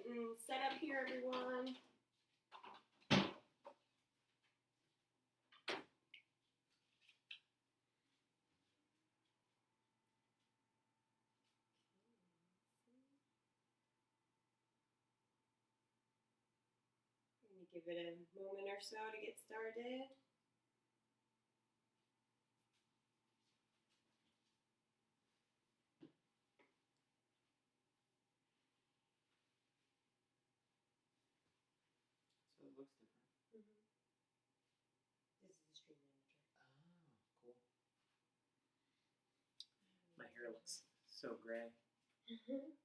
getting set up here, everyone. I'm going to give it a moment or so to get started. So it looks different. Mm-hmm. This is the stream manager. Oh, cool. My hair looks so gray. Mm-hmm.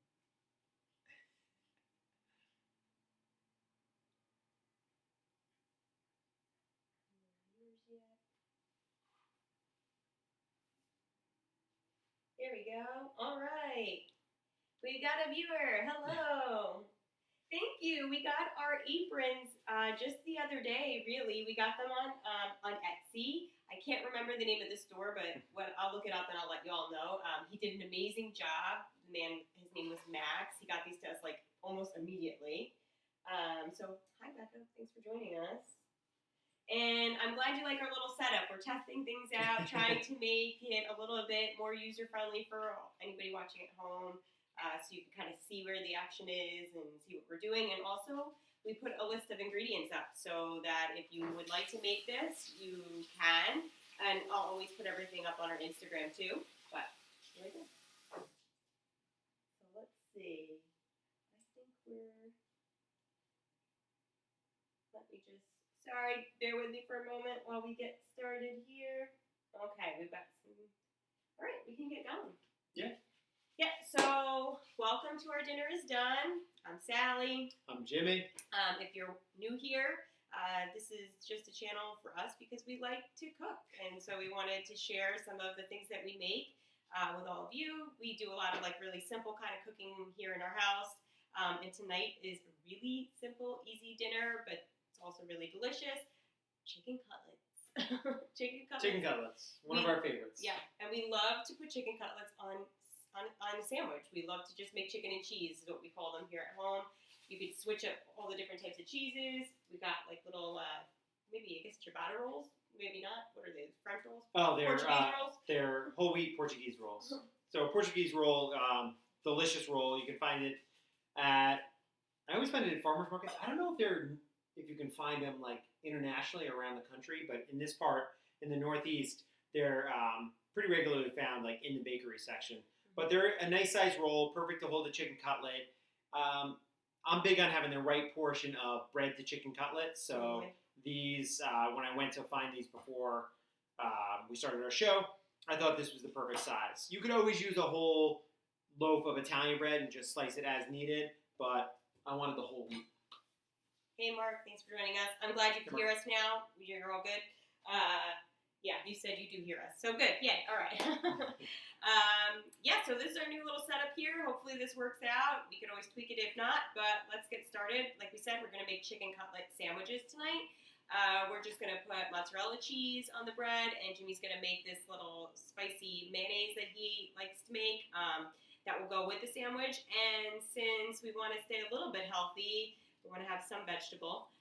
There we go. All right. We got a viewer. Hello. Thank you. We got our aprons just the other day, really. We got them on Etsy. I can't remember the name of the store, but I'll look it up and I'll let you all know. He did an amazing job. The man, his name was Max. He got these to us like almost immediately. So, hi, Becca. Thanks for joining us. And I'm glad you like our little setup. We're testing things out, trying to make it a little bit more user-friendly for anybody watching at home, so you can kind of see where the action is and see what we're doing. And also, we put a list of ingredients up so that if you would like to make this, you can. And I'll always put everything up on our Instagram too. But here we go. So let's see. I think we're... Let me just... Sorry, bear with me for a moment while we get started here. Okay, we've got some... All right, we can get going. Yeah. Yeah, so welcome to Our Dinner is Done. I'm Sally. I'm Jimmy. If you're new here, this is just a channel for us because we like to cook. And so we wanted to share some of the things that we make with all of you. We do a lot of like really simple kind of cooking here in our house. And tonight is a really simple, easy dinner, but it's also really delicious. Chicken cutlets. Chicken cutlets. One of our favorites. Yeah, and we love to put chicken cutlets on a sandwich. We love to just make chicken and cheese is what we call them here at home. You could switch up all the different types of cheeses. We got like little, maybe I guess ciabatta rolls. Maybe not. What are they? French rolls? Oh, they're Portuguese rolls. They're whole wheat Portuguese rolls. So a Portuguese roll, delicious roll. You can find it at. I always find it at farmers markets. I don't know if you can find them like internationally around the country, but in this part, in the Northeast, they're pretty regularly found like in the bakery section. But they're a nice size roll, perfect to hold a chicken cutlet. I'm big on having the right portion of bread to chicken cutlet. So these, when I went to find these before we started our show, I thought this was the perfect size. You could always use a whole loaf of Italian bread and just slice it as needed, but I wanted the whole wheat. Hey, Mark. Thanks for joining us. I'm glad you can hear us now. You're all good. Yeah, you said you do hear us. So good. Yeah, all right. Yeah, so this is our new little setup here. Hopefully this works out. We could always tweak it if not, but let's get started. Like we said, we're going to make chicken cutlet sandwiches tonight. We're just going to put mozzarella cheese on the bread, and Jimmy's going to make this little spicy mayonnaise that he likes to make that will go with the sandwich. And since we want to stay a little bit healthy, we want to have some vegetable,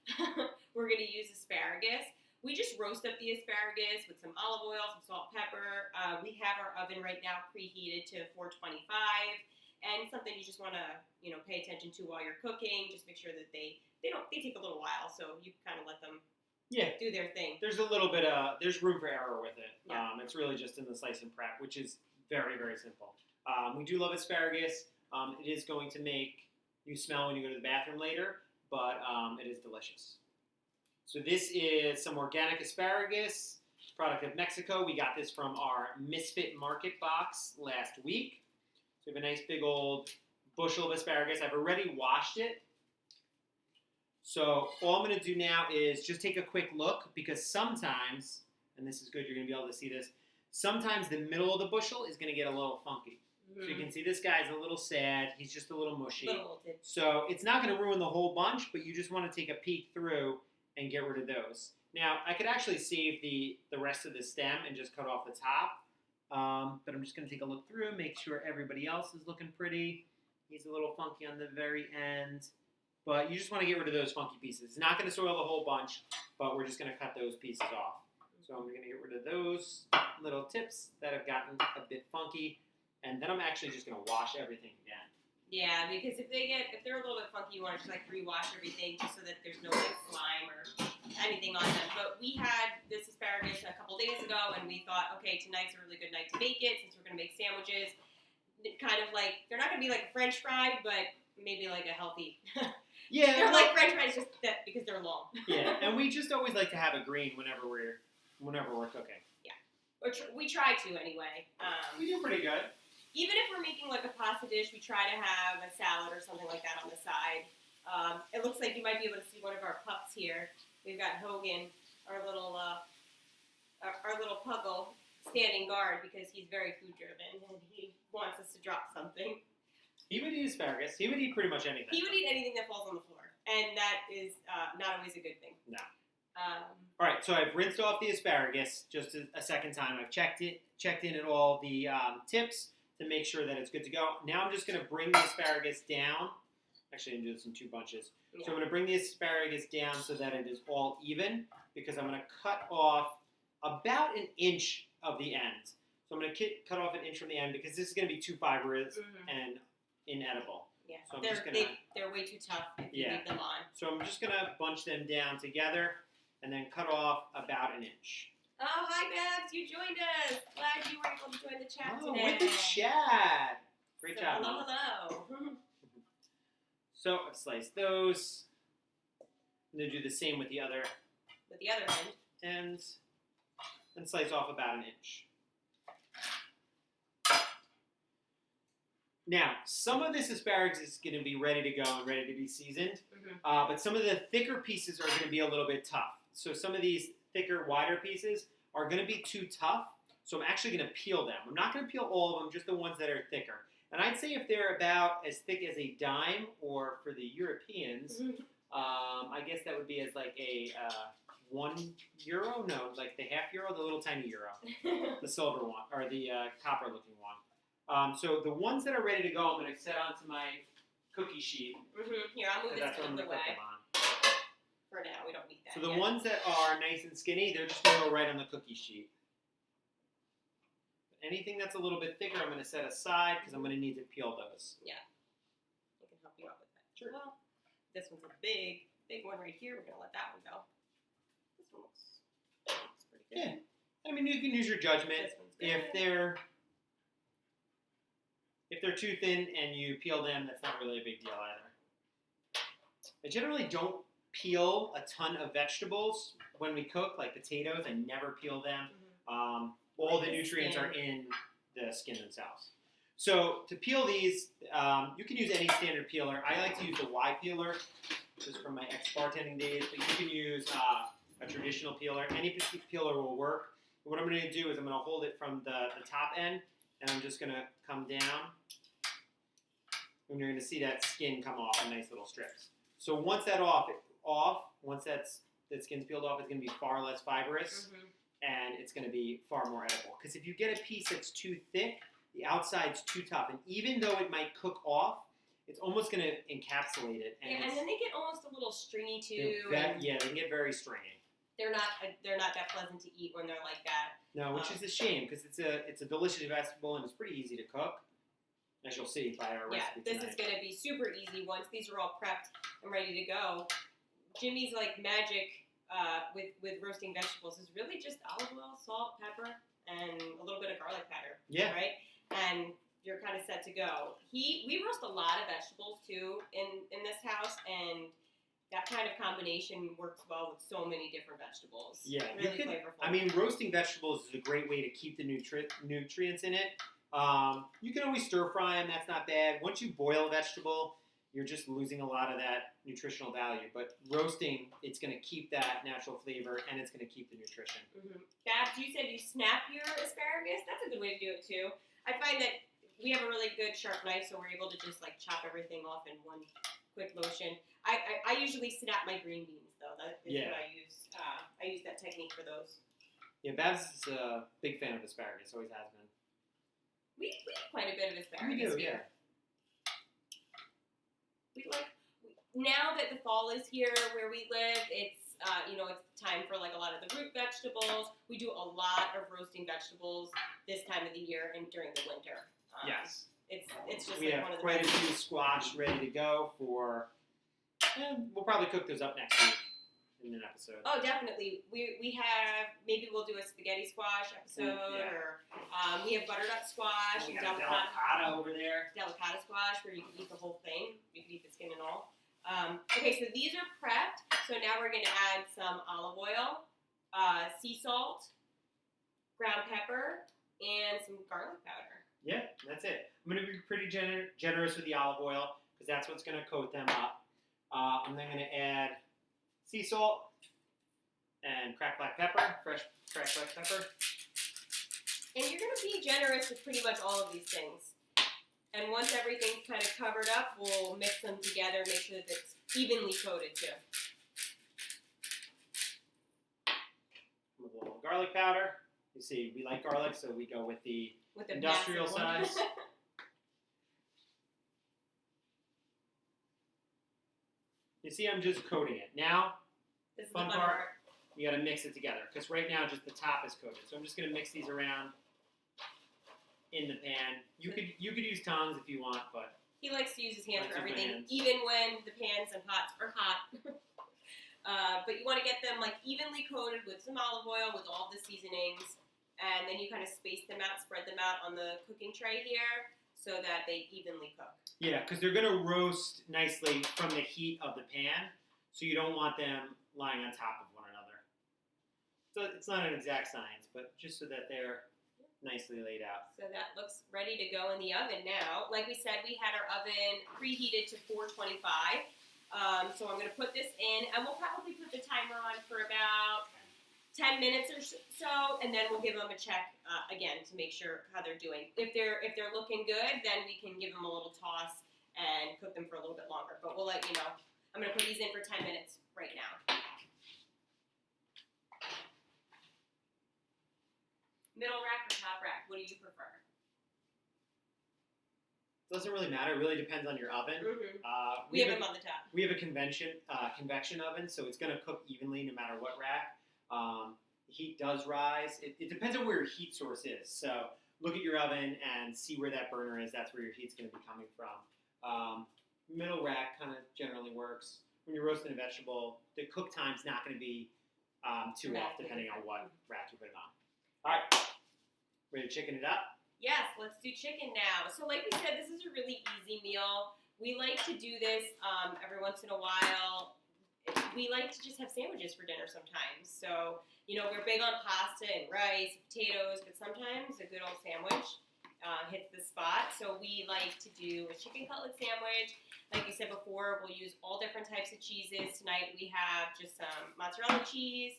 we're going to use asparagus. We just roast up the asparagus with some olive oil, some salt, pepper. We have our oven right now preheated to 425, and something you just want to, pay attention to while you're cooking. Just make sure that they take a little while, so you kind of let them do their thing. There's a little bit there's room for error with it. Yeah. It's really just in the slice and prep, which is very, very simple. We do love asparagus. It is going to make you smell when you go to the bathroom later, but it is delicious. So this is some organic asparagus, product of Mexico. We got this from our Misfit Market box last week. So we have a nice big old bushel of asparagus. I've already washed it. So all I'm going to do now is just take a quick look because sometimes, and this is good, you're going to be able to see this, sometimes the middle of the bushel is going to get a little funky. So you can see this guy's a little sad. He's just a little mushy. So it's not going to ruin the whole bunch, but you just want to take a peek through and get rid of those. Now, I could actually save the rest of the stem and just cut off the top. But I'm just going to take a look through, make sure everybody else is looking pretty. He's a little funky on the very end. but you just want to get rid of those funky pieces. It's not going to soil the whole bunch, but we're just going to cut those pieces off. So I'm going to get rid of those little tips that have gotten a bit funky, and then I'm actually just going to wash everything again. Yeah, because if they're a little bit funky, you want to just like rewash everything just so that there's no like slime or anything on them. But we had this asparagus a couple days ago, and we thought, okay, tonight's a really good night to make it since we're gonna make sandwiches. Kind of like they're not gonna be like a French fry, but maybe like a healthy. Yeah, they're like French fries just that because they're long. Yeah, and we just always like to have a green whenever we're cooking. Yeah, or we try to anyway. We do pretty good. Even if we're making like a pasta dish, we try to have a salad or something like that on the side. It looks like you might be able to see one of our pups here. We've got Hogan, our little puggle, standing guard because he's very food driven and he wants us to drop something. He would eat asparagus. He would eat pretty much anything. He would eat anything that falls on the floor, and that is not always a good thing. No. All right, so I've rinsed off the asparagus just a second time. I've checked in at all the tips to make sure that it's good to go. Now I'm just going to bring the asparagus down. Actually, I'm going to do this in 2 bunches. Yeah. So I'm going to bring the asparagus down so that it is all even, because I'm going to cut off about an inch of the end. So I'm going to cut off an inch from the end because this is going to be too fibrous and inedible. Yeah, so they're way too tough if you leave them on. So I'm just going to bunch them down together and then cut off about an inch. Oh, hi, Babs. You joined us. Glad you were able to join the chat today. Oh, with the chat. Great job. Hello. So I've sliced those. I'm going to do the same with the other end. And slice off about an inch. Now, some of this asparagus is going to be ready to go and ready to be seasoned. But some of the thicker pieces are going to be a little bit tough. So some of these thicker, wider pieces are going to be too tough, so I'm actually going to peel them. I'm not going to peel all of them, just the ones that are thicker. And I'd say if they're about as thick as a dime, or for the Europeans, I guess that would be as like a €1? No, like the half euro, the little tiny euro, the silver one, or the copper-looking one. So the ones that are ready to go, I'm going to set onto my cookie sheet. Here, I'll move this out of the way. For now, we don't need that. So the ones that are nice and skinny, they're just going to go right on the cookie sheet. Anything that's a little bit thicker, I'm going to set aside because I'm going to need to peel those. Yeah. I can help you out with that. Sure. Well, this one's a big one right here. We're going to let that one go. This one looks pretty good. Yeah. I mean, you can use your judgment. If they're too thin and you peel them, that's not really a big deal either. I generally don't peel a ton of vegetables when we cook, like potatoes. I never peel them. All the nutrients are in the skin themselves. So to peel these, you can use any standard peeler. I like to use the Y peeler, just from my ex-bartending days, but you can use a traditional peeler. Any peeler will work. But what I'm going to do is I'm going to hold it from the top end, and I'm just going to come down, and you're going to see that skin come off in nice little strips. So once that once that skin's peeled off, it's going to be far less fibrous, and it's going to be far more edible. Because if you get a piece that's too thick, the outside's too tough, and even though it might cook off, it's almost going to encapsulate it. And then they get almost a little stringy too. Yeah, they can get very stringy. They're not that pleasant to eat when they're like that. No, which is a shame because it's a delicious vegetable and it's pretty ezy to cook, as you'll see by our recipe this tonight. is going to be super easy once these are all prepped and ready to go. Jimmy's like magic with roasting vegetables is really just olive oil, salt, pepper, and a little bit of garlic powder. Yeah. Right? And you're kind of set to go. We roast a lot of vegetables too in this house, and that kind of combination works well with so many different vegetables. Yeah, really flavorful. I mean, roasting vegetables is a great way to keep the nutrients in it. You can always stir fry them. That's not bad. Once you boil a vegetable, you're just losing a lot of that nutritional value. But roasting, it's going to keep that natural flavor, and it's going to keep the nutrition. Babs, you said you snap your asparagus. That's a good way to do it, too. I find that we have a really good sharp knife, so we're able to just, like, chop everything off in one quick motion. I usually snap my green beans, though. That is what I use. I use that technique for those. Yeah, Babs is a big fan of asparagus. Always has been. We eat quite a bit of asparagus we do, here. now that the fall is here where we live, it's it's time for like a lot of the root vegetables. We do a lot of roasting vegetables this time of the year and during the winter. Yes. It's just We like have one of the quite a best. few squash ready to go for. We'll probably cook those up next week in an episode. Oh, definitely. We have, maybe we'll do a spaghetti squash episode, Yeah. or we have butternut squash We and got a delicata delicata over there. squash where you can eat the whole thing. You can eat the skin and all. Okay, so these are prepped. So now we're going to add some olive oil, sea salt, ground pepper, and some garlic powder. Yeah, that's it. I'm going to be pretty generous with the olive oil because that's what's going to coat them up. I'm then going to add sea salt and cracked black pepper, fresh cracked black pepper. And you're going to be generous with pretty much all of these things. And once everything's kind of covered up, we'll mix them together, make sure that it's evenly coated too. With a little garlic powder. You see, we like garlic, so we go with the industrial massive size. one. You see, I'm just coating it. Now, This is fun the fun part. part. you got to mix it together because right now just the top is coated. So I'm just going to mix these around in the pan. You could use tongs if you want, but He likes to use his hands Likes for to use my everything, hands. even when the pans and pots are hot. But you want to get them like evenly coated with some olive oil with all the seasonings, and then you kind of space them out, spread them out on the cooking tray here so that they evenly cook. yeah, because they're going to roast nicely from the heat of the pan, so you don't want them lying on top of one another. So it's not an exact science, but just so that they're nicely laid out. So that looks ready to go in the oven now. Like we said, we had our oven preheated to 425. So I'm going to put this in, and we'll probably put the timer on for about 10 minutes or so, and then we'll give them a check again to make sure how they're doing. If they're looking good, then we can give them a little toss and cook them for a little bit longer. But we'll let you know. I'm going to put these in for 10 minutes right now. Middle rack or top rack? What do you prefer? Doesn't really matter. It really depends on your oven. Mm-hmm. We We have them on the top. We have a convection oven, so it's going to cook evenly no matter what rack. The heat does rise. It depends on where your heat source is. So look at your oven and see where that burner is. That's where your heat's going to be coming from. Middle rack kind of generally works. When you're roasting a vegetable, the cook time's not going to be too off depending on what rack you put it on. All right, ready to chicken it up? Yes, let's do chicken now. So like we said, this is a really easy meal. We like to do this every once in a while. We like to just have sandwiches for dinner sometimes. So, we're big on pasta and rice, potatoes, but sometimes a good old sandwich hits the spot. So we like to do a chicken cutlet sandwich. Like we said before, we'll use all different types of cheeses. Tonight we have just some mozzarella cheese.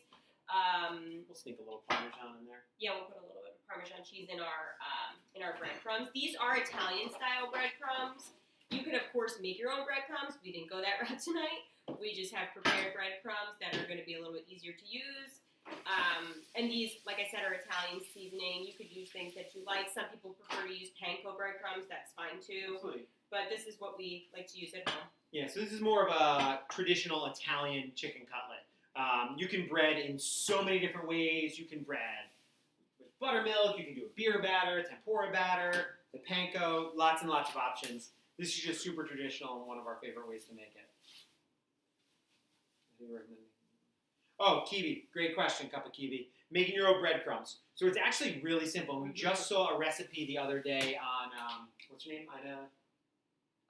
We'll sneak a little Parmesan in there. Yeah, we'll put a little bit of Parmesan cheese in our breadcrumbs. These are Italian-style breadcrumbs. You could, of course, make your own breadcrumbs. We didn't go that route tonight. We just have prepared breadcrumbs that are going to be a little bit easier to use. And these, like I said, are Italian seasoning. You could use things that you like. Some people prefer to use panko breadcrumbs. That's fine, too. Absolutely. But this is what we like to use at home. Yeah, so this is more of a traditional Italian chicken cutlet. You can bread in so many different ways. You can bread with buttermilk. You can do a beer batter, tempura batter, the panko, lots and lots of options. This is just super traditional and one of our favorite ways to make it. What do you recommend? Oh, kiwi. Great question, Cup of Kiwi. Making your own breadcrumbs. So it's actually really simple. We just saw a recipe the other day on, what's her name? Ida?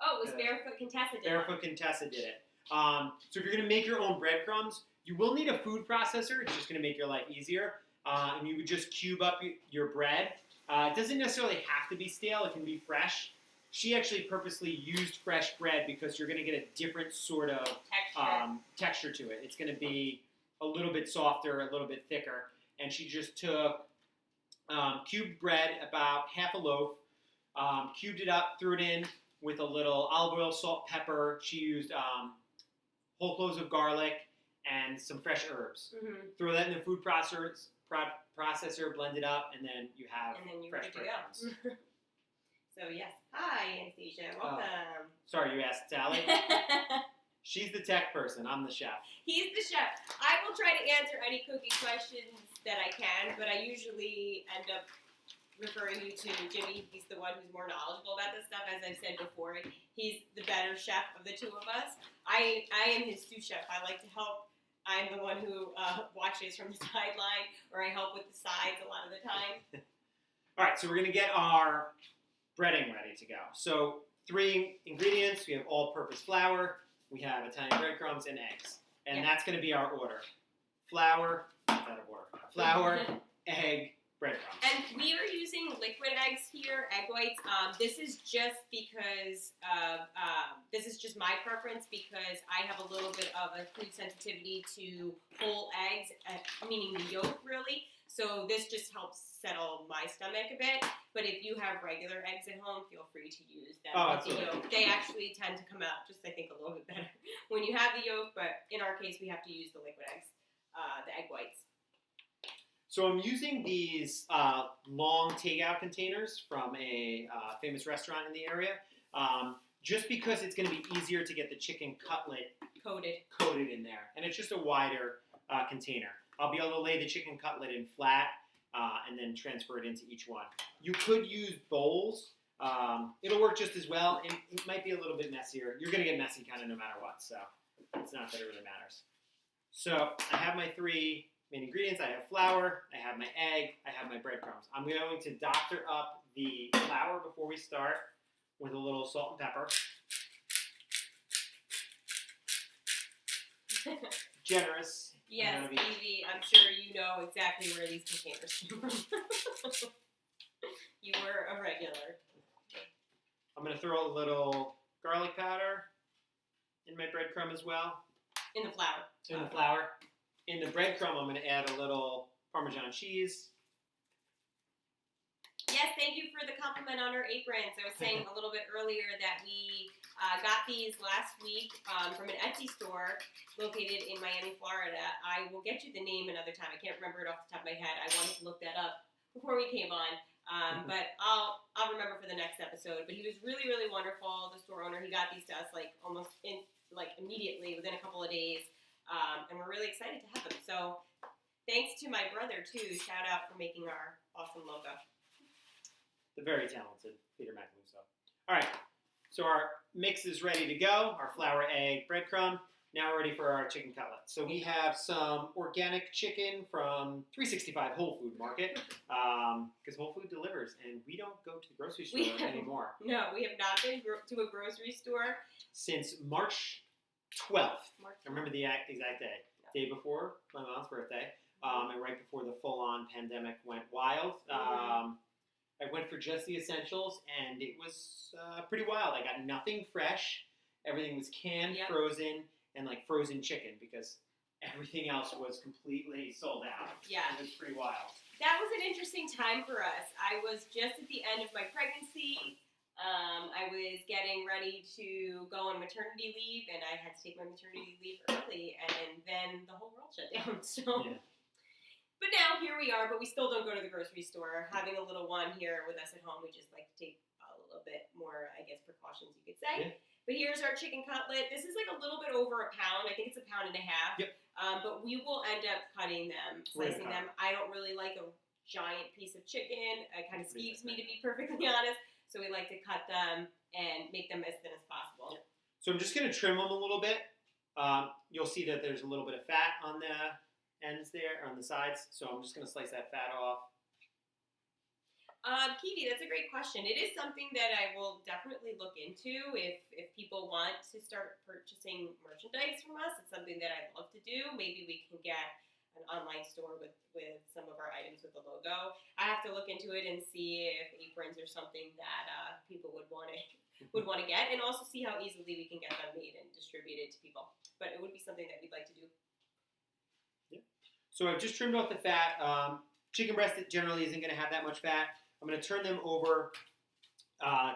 Oh, it was Barefoot Contessa did it. Barefoot Contessa did it. So if you're going to make your own breadcrumbs, you will need a food processor. It's just going to make your life easier. And you would just cube up your bread. It doesn't necessarily have to be stale. It can be fresh. She actually purposely used fresh bread because you're going to get a different sort of texture to it. It's going to be a little bit softer, a little bit thicker. And she just took cubed bread, about half a loaf, cubed it up, threw it in with a little olive oil, salt, pepper. She used whole cloves of garlic and some fresh herbs. Mm-hmm. Throw that in the food processor, blend it up, and then you have fresh breadcrumbs. So yes, hi Anastasia, welcome. Sorry, you asked Sally. She's the tech person. I'm the chef. He's the chef. I will try to answer any cooking questions that I can, but I usually end up referring you to Jimmy. He's the one who's more knowledgeable about this stuff. As I've said before, he's the better chef of the two of us. I am his sous chef. I like to help. I'm the one who watches from the sideline, or I help with the sides a lot of the time. All right, so we're going to get our breading ready to go. So 3 ingredients. We have all-purpose flour. We have Italian breadcrumbs and eggs. And that's going to be our order. Flour, out of order. Flour, egg, breadcrumbs. And we are using liquid eggs here, egg whites. This is just because this is just my preference because I have a little bit of a food sensitivity to whole eggs, meaning the yolk really. So this just helps settle my stomach a bit. But if you have regular eggs at home, feel free to use them with the yolk. They actually tend to come out just, I think, a little bit better when you have the yolk. But in our case, we have to use the liquid eggs, the egg whites. So I'm using these long takeout containers from a famous restaurant in the area, just because it's going to be easier to get the chicken cutlet coated in there. And it's just a wider container. I'll be able to lay the chicken cutlet in flat and then transfer it into each one. You could use bowls. It'll work just as well. It might be a little bit messier. You're going to get messy kind of no matter what, so it's not that it really matters. So I have my 3 main ingredients. I have flour, I have my egg, I have my breadcrumbs. I'm going to doctor up the flour before we start with a little salt and pepper. Generous. Yes, Evie, I'm sure you know exactly where these containers came from. You were a regular. I'm going to throw a little garlic powder in my breadcrumb as well. In the flour. In the flour. In the breadcrumb, I'm going to add a little Parmesan cheese. Yes, thank you for the compliment on our aprons. I was saying a little bit earlier that we got these last week from an Etsy store located in Miami, Florida. I will get you the name another time. I can't remember it off the top of my head. I wanted to look that up before we came on, but I'll remember for the next episode. But he was really, really wonderful. The store owner, he got these to us immediately within a couple of days, and we're really excited to have them. So thanks to my brother too. Shout out for making our awesome logo. The very talented Peter Macaluso. All right, so our mix is ready to go. Our flour, egg, breadcrumb. Now we're ready for our chicken cutlet. So we have some organic chicken from 365 Whole Food Market, because Whole Food delivers, and we don't go to the grocery store anymore. No, we have not been to a grocery store since March 12th. I remember the exact day. Day before my mom's birthday, and right before the full-on pandemic went wild. I went for just the essentials, and it was pretty wild. I got nothing fresh. Everything was canned, frozen, and frozen chicken because everything else was completely sold out. Yeah. It was pretty wild. That was an interesting time for us. I was just at the end of my pregnancy. I was getting ready to go on maternity leave, and I had to take my maternity leave early, and then the whole world shut down. So. Yeah. But now, here we are, but we still don't go to the grocery store. Having a little one here with us at home, we just like to take a little bit more, I guess, precautions, you could say. Yeah. But here's our chicken cutlet. This is a little bit over a pound. I think it's 1.5 pounds. Yep. But we will end up cutting them, slicing them. I don't really like a giant piece of chicken. It kind of skeeves me, to be perfectly honest. So we like to cut them and make them as thin as possible. Yeah. So I'm just going to trim them a little bit. You'll see that there's a little bit of fat on the ends there, on the sides, so I'm just going to slice that fat off. Kiwi, that's a great question. It is something that I will definitely look into if people want to start purchasing merchandise from us. It's something that I'd love to do. Maybe we can get an online store with some of our items with the logo. I have to look into it and see if aprons are something that people would want to get, and also see how easily we can get them made and distributed to people. But it would be something that we'd like to do. So I've just trimmed off the fat. Chicken breast generally isn't going to have that much fat. I'm going to turn them over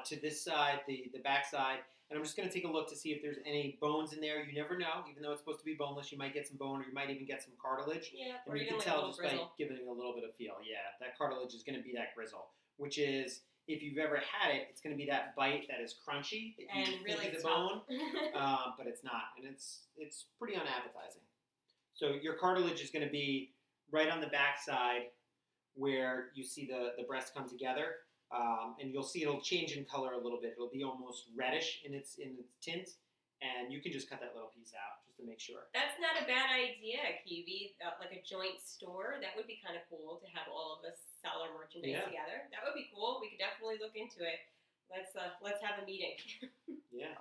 to this side, the back side, and I'm just going to take a look to see if there's any bones in there. You never know. Even though it's supposed to be boneless, you might get some bone, or you might even get some cartilage. Yeah, and you can tell just by giving it a little bit of feel. Yeah, that cartilage is going to be that gristle, which is, if you've ever had it, it's going to be that bite that is crunchy that you And think really is a tough. bone, but it's not, and it's pretty unappetizing. So your cartilage is going to be right on the back side where you see the breast come together, and you'll see it'll change in color a little bit. It'll be almost reddish in its tint, and you can just cut that little piece out just to make sure. That's not a bad idea, Kiwi. Like a joint store, that would be kind of cool to have all of us sell our merchandise together. That would be cool. We could definitely look into it. Let's have a meeting. Yeah,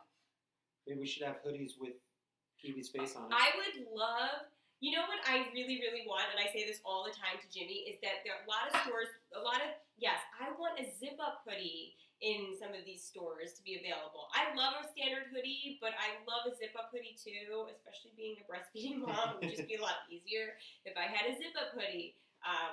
maybe we should have hoodies with Kiwi's face on it. I would love. You know what I really, really want, and I say this all the time to Jimmy, is that there are a lot of stores, yes, I want a zip-up hoodie in some of these stores to be available. I love a standard hoodie, but I love a zip-up hoodie too, especially being a breastfeeding mom. It would just be a lot easier if I had a zip-up hoodie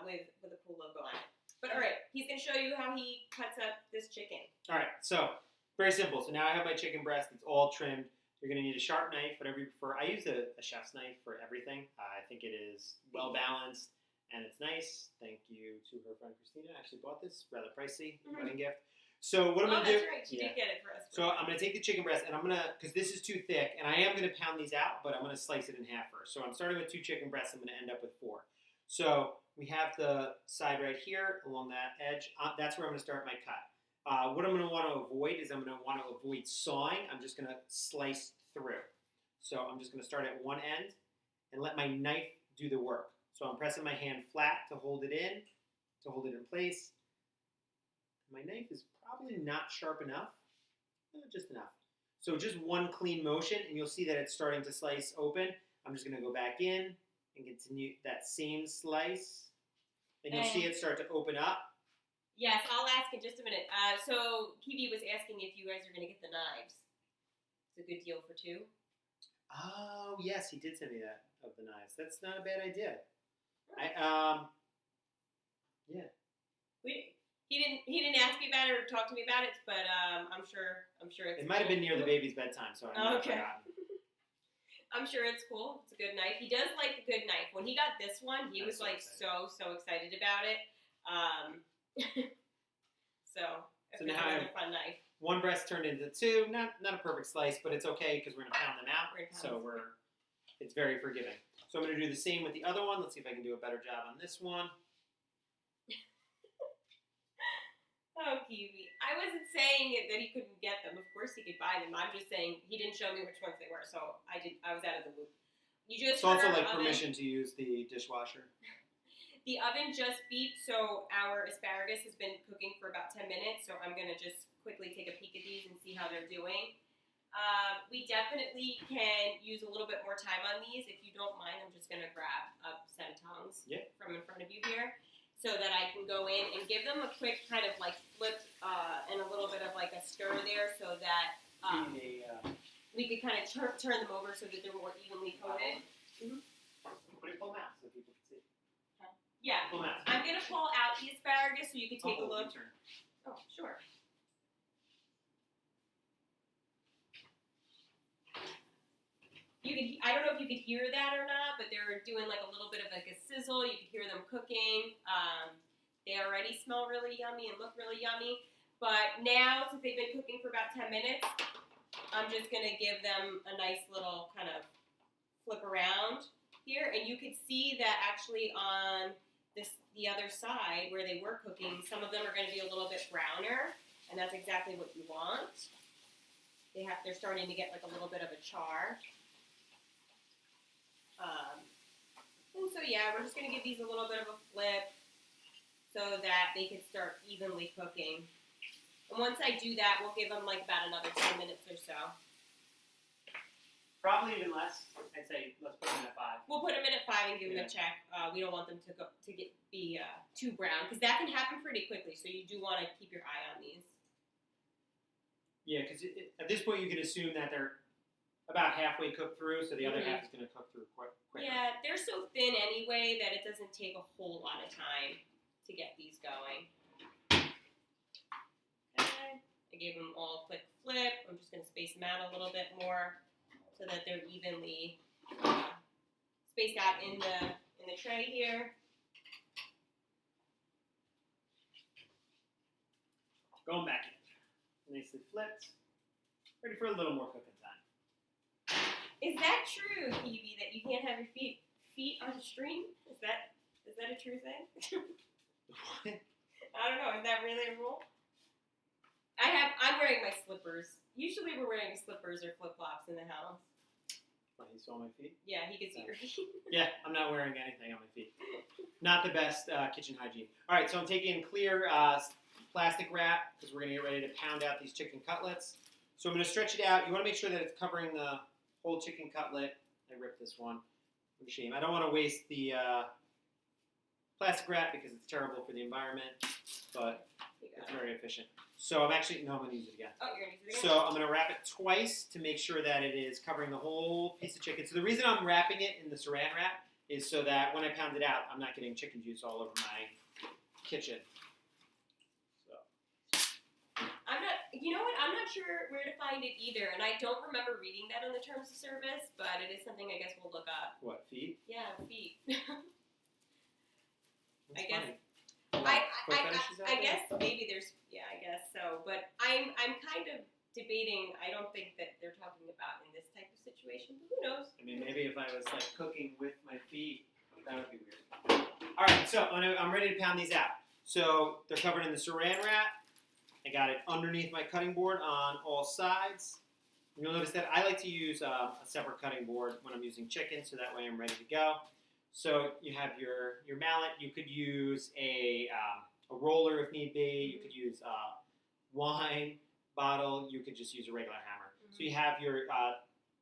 with a cool logo on it. But all right, he's going to show you how he cuts up this chicken. All right, so very simple. So now I have my chicken breast. It's all trimmed. You're going to need a sharp knife, whatever you prefer. I use a chef's knife for everything. I think it is well balanced and it's nice. Thank you to her friend Christina. I actually bought this, rather pricey, wedding gift. So what I'm going to do? That's right. She did get it for us. So I'm going to take the chicken breast and I'm going to, because this is too thick, and I am going to pound these out, but I'm going to slice it in half first. So I'm starting with 2 chicken breasts. I'm going to end up with 4. So we have the side right here along that edge. That's where I'm going to start my cut. What I'm going to want to avoid is I'm going to want to avoid sawing. I'm just going to slice through. So I'm just going to start at one end and let my knife do the work. So I'm pressing my hand flat to hold it in place. My knife is probably not sharp enough, just enough. So just one clean motion, and you'll see that it's starting to slice open. I'm just going to go back in and continue that same slice, and you'll see it start to open up. Yes, I'll ask in just a minute. So Kiwi was asking if you guys are going to get the knives. It's a good deal for 2. Oh yes, he did send me that of the knives. That's not a bad idea. Yeah. He didn't ask me about it or talk to me about it, but I'm sure it's. It might have been near the baby's bedtime, so I might have forgotten. I'm sure it's cool. It's a good knife. He does like the good knife. When he got this one, he was like so excited about it. So now I have a fun knife. 1 breast turned into 2. Not a perfect slice, but it's okay because we're gonna pound them out. It's very forgiving. So I'm gonna do the same with the other one. Let's see if I can do a better job on this one. Oh, Kiwi. I wasn't saying that he couldn't get them. Of course he could buy them. I'm just saying he didn't show me which ones they were, so I was out of the loop. It's also like permission to use the dishwasher. The oven just beeped, so our asparagus has been cooking for about 10 minutes, so I'm going to just quickly take a peek at these and see how they're doing. We definitely can use a little bit more time on these. If you don't mind, I'm just going to grab a set of tongs from in front of you here so that I can go in and give them a quick kind of like flip and a little bit of like a stir there so that we could kind of turn them over so that they're more evenly coated. Put it full out so people can see. Yeah, I'm going to pull out the asparagus so you can take a look. Oh, sure. I don't know if you could hear that or not, but they're doing like a little bit of like a sizzle. You can hear them cooking. They already smell really yummy and look really yummy. But now, since they've been cooking for about 10 minutes, I'm just going to give them a nice little kind of flip around here. And you could see that actually on the other side where they were cooking, some of them are going to be a little bit browner, and that's exactly what you want. They're starting to get like a little bit of a char. And so yeah, we're just going to give these a little bit of a flip so that they can start evenly cooking. And once I do that, we'll give them like about another 10 minutes or so. Probably even less. I'd say let's put them at 5. We'll put them in at 5 and give them a check. We don't want them to be too brown because that can happen pretty quickly. So you do want to keep your eye on these. Yeah, because at this point you can assume that they're about halfway cooked through, so the other half is going to cook through quicker. Yeah, they're so thin anyway that it doesn't take a whole lot of time to get these going. Okay. I gave them all a quick flip. I'm just going to space them out a little bit more so that they're evenly spaced out in the tray here. Going back in. Nicely flipped. Ready for a little more cooking time. Is that true, Evie, that you can't have your feet on a string? Is that a true thing? What? I don't know. Is that really a rule? I'm wearing my slippers. Usually we're wearing slippers or flip-flops in the house. Oh, he saw my feet? Yeah, he could see your feet. Yeah, I'm not wearing anything on my feet. Not the best kitchen hygiene. All right, so I'm taking clear plastic wrap because we're going to get ready to pound out these chicken cutlets. So I'm going to stretch it out. You want to make sure that it's covering the whole chicken cutlet. I ripped this one. What a shame. I don't want to waste the plastic wrap because it's terrible for the environment, but it's very efficient. So I'm actually, no, I'm going to use it again. Oh, you're going to use it again? So I'm going to wrap it twice to make sure that it is covering the whole piece of chicken. So the reason I'm wrapping it in the saran wrap is so that when I pound it out, I'm not getting chicken juice all over my kitchen. So. You know what? I'm not sure where to find it either, and I don't remember reading that on the terms of service, but it is something I guess we'll look up. What, feet? Yeah, feet. That's I guess. funny. I guess maybe there's, yeah, I guess so. But I'm kind of debating. I don't think that they're talking about in this type of situation. But who knows? I mean, maybe if I was like cooking with my feet, that would be weird. All right, so I'm ready to pound these out. So they're covered in the saran wrap. I got it underneath my cutting board on all sides. You'll notice that I like to use a separate cutting board when I'm using chicken, so that way I'm ready to go. So you have your mallet. You could use a roller if need be. You could use a wine bottle. You could just use a regular hammer. So you have your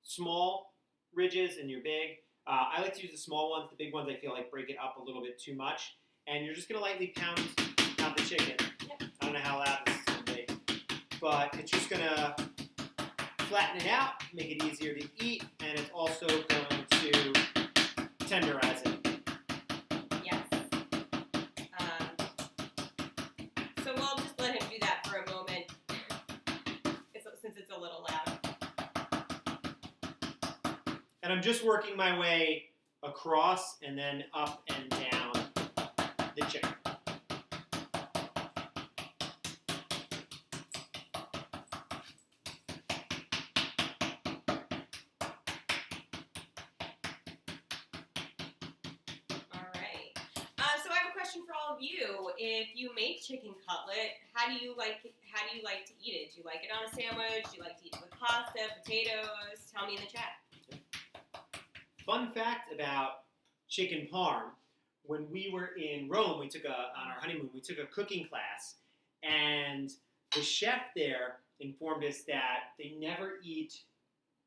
small ridges and your big. I like to use the small ones. The big ones I feel like break it up a little bit too much. And you're just going to lightly pound the chicken. Yep. I don't know how loud this is going to be. But it's just going to flatten it out, make it easier to eat, and it's also going to tenderize it. Yes. So we'll just let him do that for a moment, since it's a little loud. And I'm just working my way across and then up and down the chicken. For all of you, if you make chicken cutlet, how do you like to eat it? Do you like it on a sandwich? Do you like to eat it with pasta, potatoes? Tell me in the chat. Fun fact about chicken parm: when we were in Rome, on our honeymoon, we took a cooking class, and the chef there informed us that they never eat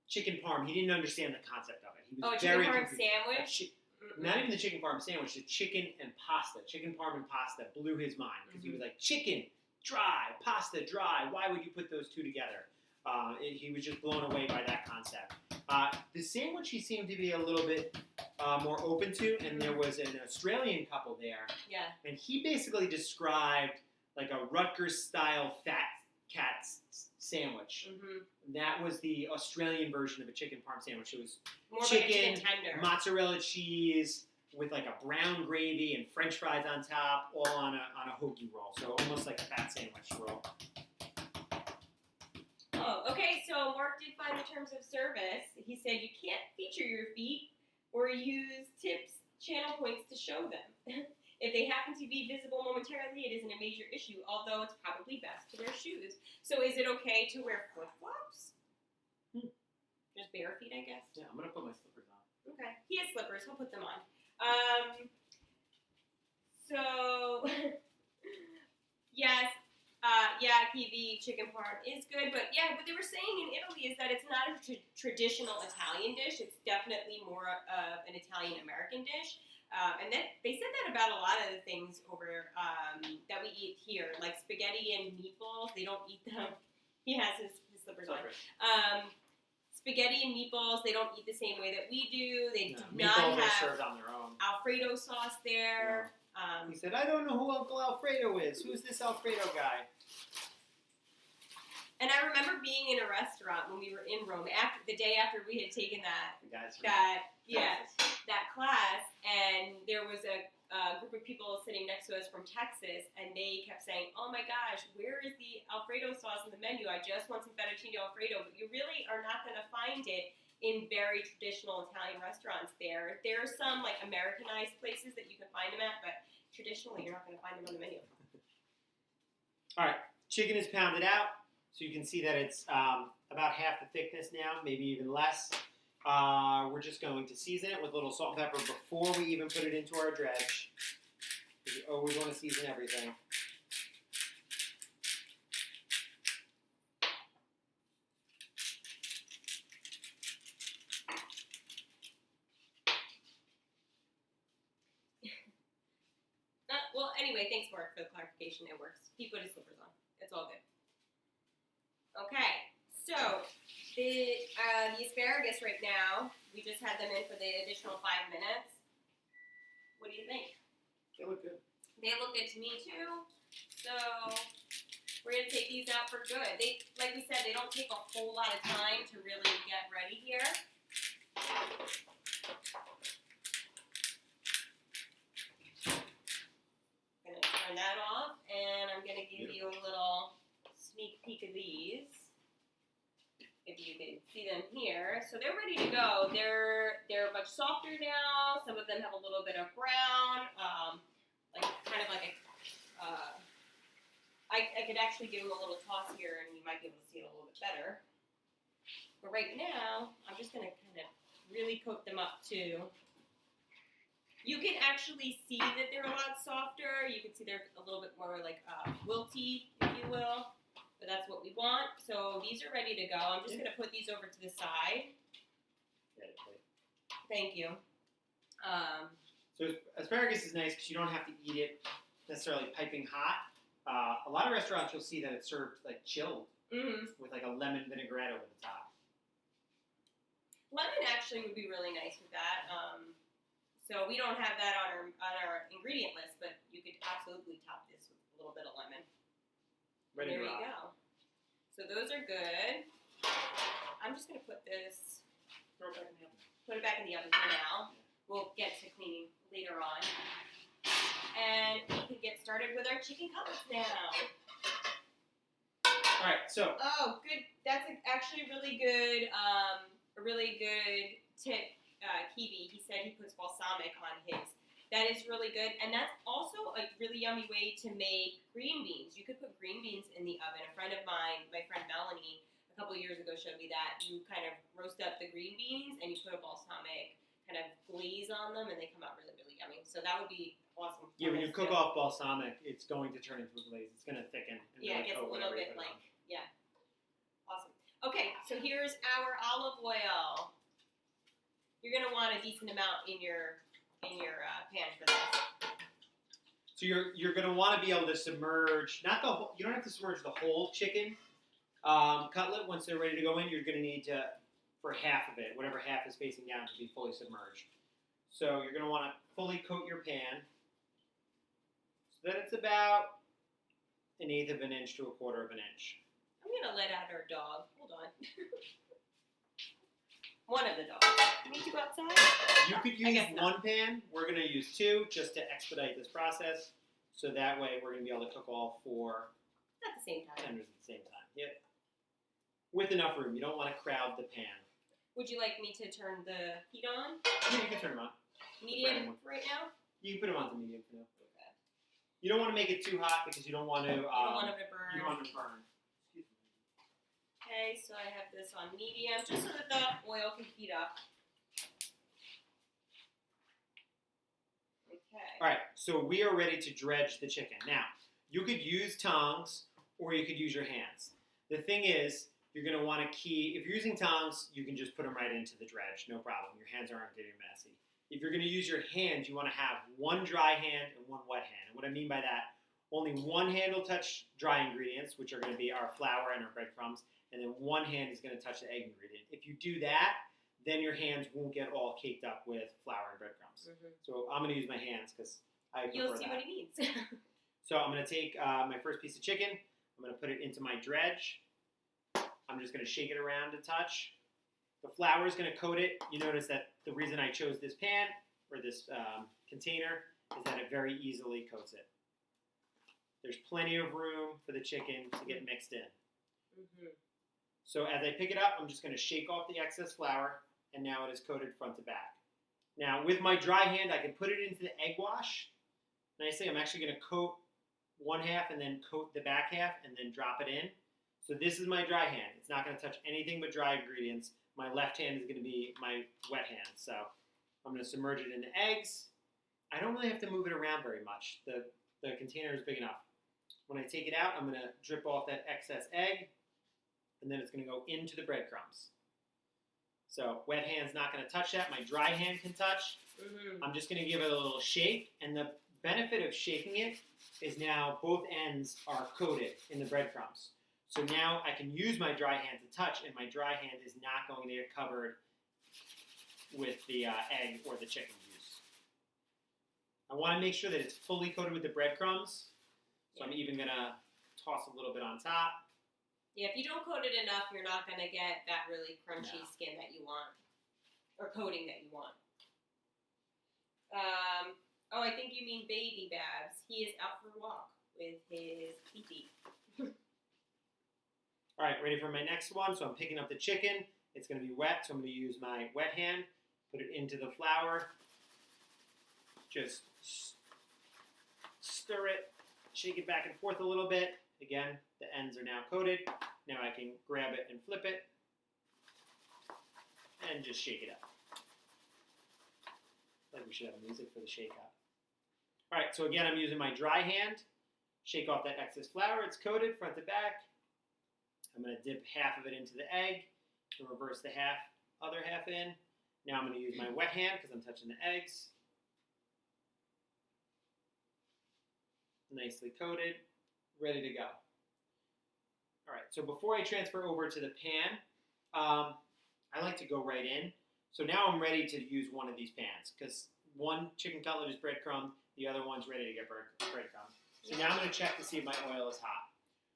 chicken parm. He didn't understand the concept of it. He was chicken very parm confused. sandwich. Not even the chicken parm sandwich, the chicken and pasta. Chicken parm and pasta blew his mind because he was like, chicken, dry, pasta, dry. Why would you put those two together? He was just blown away by that concept. The sandwich he seemed to be a little bit more open to, and there was an Australian couple there. Yeah. And he basically described like a Rutgers-style fat cat sandwich. Mm-hmm. That was the Australian version of a chicken parm sandwich. It was more chicken, like a chicken tender, mozzarella cheese with like a brown gravy and French fries on top, all on a hoagie roll. So almost like a fat sandwich roll. Oh, okay. So Mark did find the terms of service. He said you can't feature your feet or use tips, channel points to show them. If they happen to be visible momentarily, it isn't a major issue, although it's probably best to wear shoes. So is it okay to wear flip-flops? Just bare feet, I guess? Yeah, I'm going to put my slippers on. Okay. He has slippers. He'll put them on. Yes. Kiwi chicken parm is good. But, yeah, what they were saying in Italy is that it's not a traditional Italian dish. It's definitely more of an Italian-American dish. And they said that about a lot of the things over that we eat here, like spaghetti and meatballs. They don't eat them. He has his slippers on. Spaghetti and meatballs, they don't eat the same way that we do. They do not have served on their own. Alfredo sauce there. He said, I don't know who Uncle Alfredo is. Who's this Alfredo guy? And I remember being in a restaurant when we were in Rome, the day after we had taken that class, and there was a group of people sitting next to us from Texas, and they kept saying, "Oh my gosh, where is the Alfredo sauce in the menu? I just want some fettuccine Alfredo." But you really are not going to find it in very traditional Italian restaurants there. There are some like Americanized places that you can find them at, but traditionally you're not going to find them on the menu. All right, chicken is pounded out, so you can see that it's about half the thickness now, maybe even less. We're just going to season it with a little salt and pepper before we even put it into our dredge. You always want to season everything. Well, anyway, thanks, Mark, for the clarification. It works. He put his slippers on. It's all good. Okay, so the asparagus right now, we just had them in for the additional 5 minutes. What do you think? They look good. They look good to me too. So we're gonna take these out for good. They, like we said, they don't take a whole lot of time to really get ready here. I'm gonna turn that off, and I'm gonna give you a little sneak peek of these. If you can see them here, so they're ready to go. They're much softer now. Some of them have a little bit of brown, like kind of like a. I could actually give them a little toss here, and you might be able to see it a little bit better. But right now, I'm just gonna kind of really coat them up too. You can actually see that they're a lot softer. You can see they're a little bit more like wilty, if you will. But that's what we want. So these are ready to go. I'm just going to put these over to the side. Thank you. So asparagus is nice because you don't have to eat it necessarily piping hot. A lot of restaurants you'll see that it's served like chilled with like a lemon vinaigrette over the top. Lemon actually would be really nice with that. So we don't have that on our ingredient list, but you could absolutely top this with a little bit of lemon. Ready There to you rock. go. So those are good. I'm just going to put this, Throw it back in the oven. put it back in the oven for now. We'll get to cleaning later on. And we can get started with our chicken cutlets now. All right, so Oh, good. That's actually really good. A really good tip, Kiwi. He said he puts balsamic on his. That is really good. And that's also a really yummy way to make green beans. You could put green beans in the oven. A friend of mine, my friend Melanie, a couple of years ago showed me that. You kind of roast up the green beans and you put a balsamic kind of glaze on them and they come out really, really yummy. So that would be awesome. yeah, when you cook off balsamic, it's going to turn into a glaze. It's going to thicken. And Yeah, it really gets a coat little whatever you bit put like, on. yeah. Awesome. Okay, so here's our olive oil. You're going to want a decent amount in your pan for this. So you're going to want to be able to submerge, not the whole, you don't have to submerge the whole chicken cutlet. Once they're ready to go in, you're going to need to, for half of it, whatever half is facing down, to be fully submerged. So you're going to want to fully coat your pan so that it's about 1/8 of an inch to 1/4 of an inch. I'm going to let out our dog. Hold on. One of the dogs. You need to go outside? You could I use guess not. one pan. We're going to use 2 just to expedite this process. So that way we're going to be able to cook all 4 At the same time. tenders at the same time. Yep. With enough room. You don't want to crowd the pan. Would you like me to turn the heat on? Yeah, you can turn them on. Medium for right now? You can put them on to medium for now. Okay. You don't want to make it too hot because you don't want to. You don't want them to burn. You don't want them to burn. Excuse me. Okay, so I have this on medium just so that the oil can heat up. Okay. All right, so we are ready to dredge the chicken. Now, you could use tongs or you could use your hands. The thing is, you're going to want to if you're using tongs, you can just put them right into the dredge, no problem. Your hands aren't getting messy. If you're going to use your hands, you want to have one dry hand and one wet hand. And what I mean by that, only one hand will touch dry ingredients, which are going to be our flour and our breadcrumbs, and then one hand is going to touch the egg ingredient. If you do that, then your hands won't get all caked up with flour and breadcrumbs. Mm-hmm. So I'm going to use my hands because I prefer You'll see that. what he means. So I'm going to take my first piece of chicken. I'm going to put it into my dredge. I'm just going to shake it around a touch. The flour is going to coat it. You notice that the reason I chose this pan or this container is that it very easily coats it. There's plenty of room for the chicken to get mixed in. Mm-hmm. So as I pick it up, I'm just going to shake off the excess flour, and now it is coated front to back. Now, with my dry hand, I can put it into the egg wash nicely. I'm actually going to coat one half and then coat the back half and then drop it in. So this is my dry hand. It's not going to touch anything but dry ingredients. My left hand is going to be my wet hand. So I'm going to submerge it in the eggs. I don't really have to move it around very much. The container is big enough. When I take it out, I'm going to drip off that excess egg, and then it's going to go into the breadcrumbs. So wet hand's not going to touch that. My dry hand can touch. Mm-hmm. I'm just going to give it a little shake, and the benefit of shaking it is now both ends are coated in the breadcrumbs. So now I can use my dry hand to touch, and my dry hand is not going to get covered with the egg or the chicken juice. I want to make sure that it's fully coated with the breadcrumbs. So I'm even going to toss a little bit on top. Yeah, if you don't coat it enough, you're not going to get that really crunchy skin that you want, or coating that you want. Oh, I think you mean Baby Babs. He is out for a walk with his pee-pee. All right, ready for my next one. So I'm picking up the chicken. It's going to be wet, so I'm going to use my wet hand, put it into the flour, just stir it, shake it back and forth a little bit. Again, the ends are now coated. Now I can grab it and flip it and just shake it up. Like we should have music for the shake up. All right, so again, I'm using my dry hand. Shake off that excess flour. It's coated front to back. I'm going to dip half of it into the egg and reverse the other half in. Now I'm going to use my wet hand because I'm touching the eggs. Nicely coated, ready to go. All right, so before I transfer over to the pan, I like to go right in. So now I'm ready to use one of these pans because one chicken cutlet is breadcrumb, the other one's ready to get breadcrumb. So now I'm going to check to see if my oil is hot.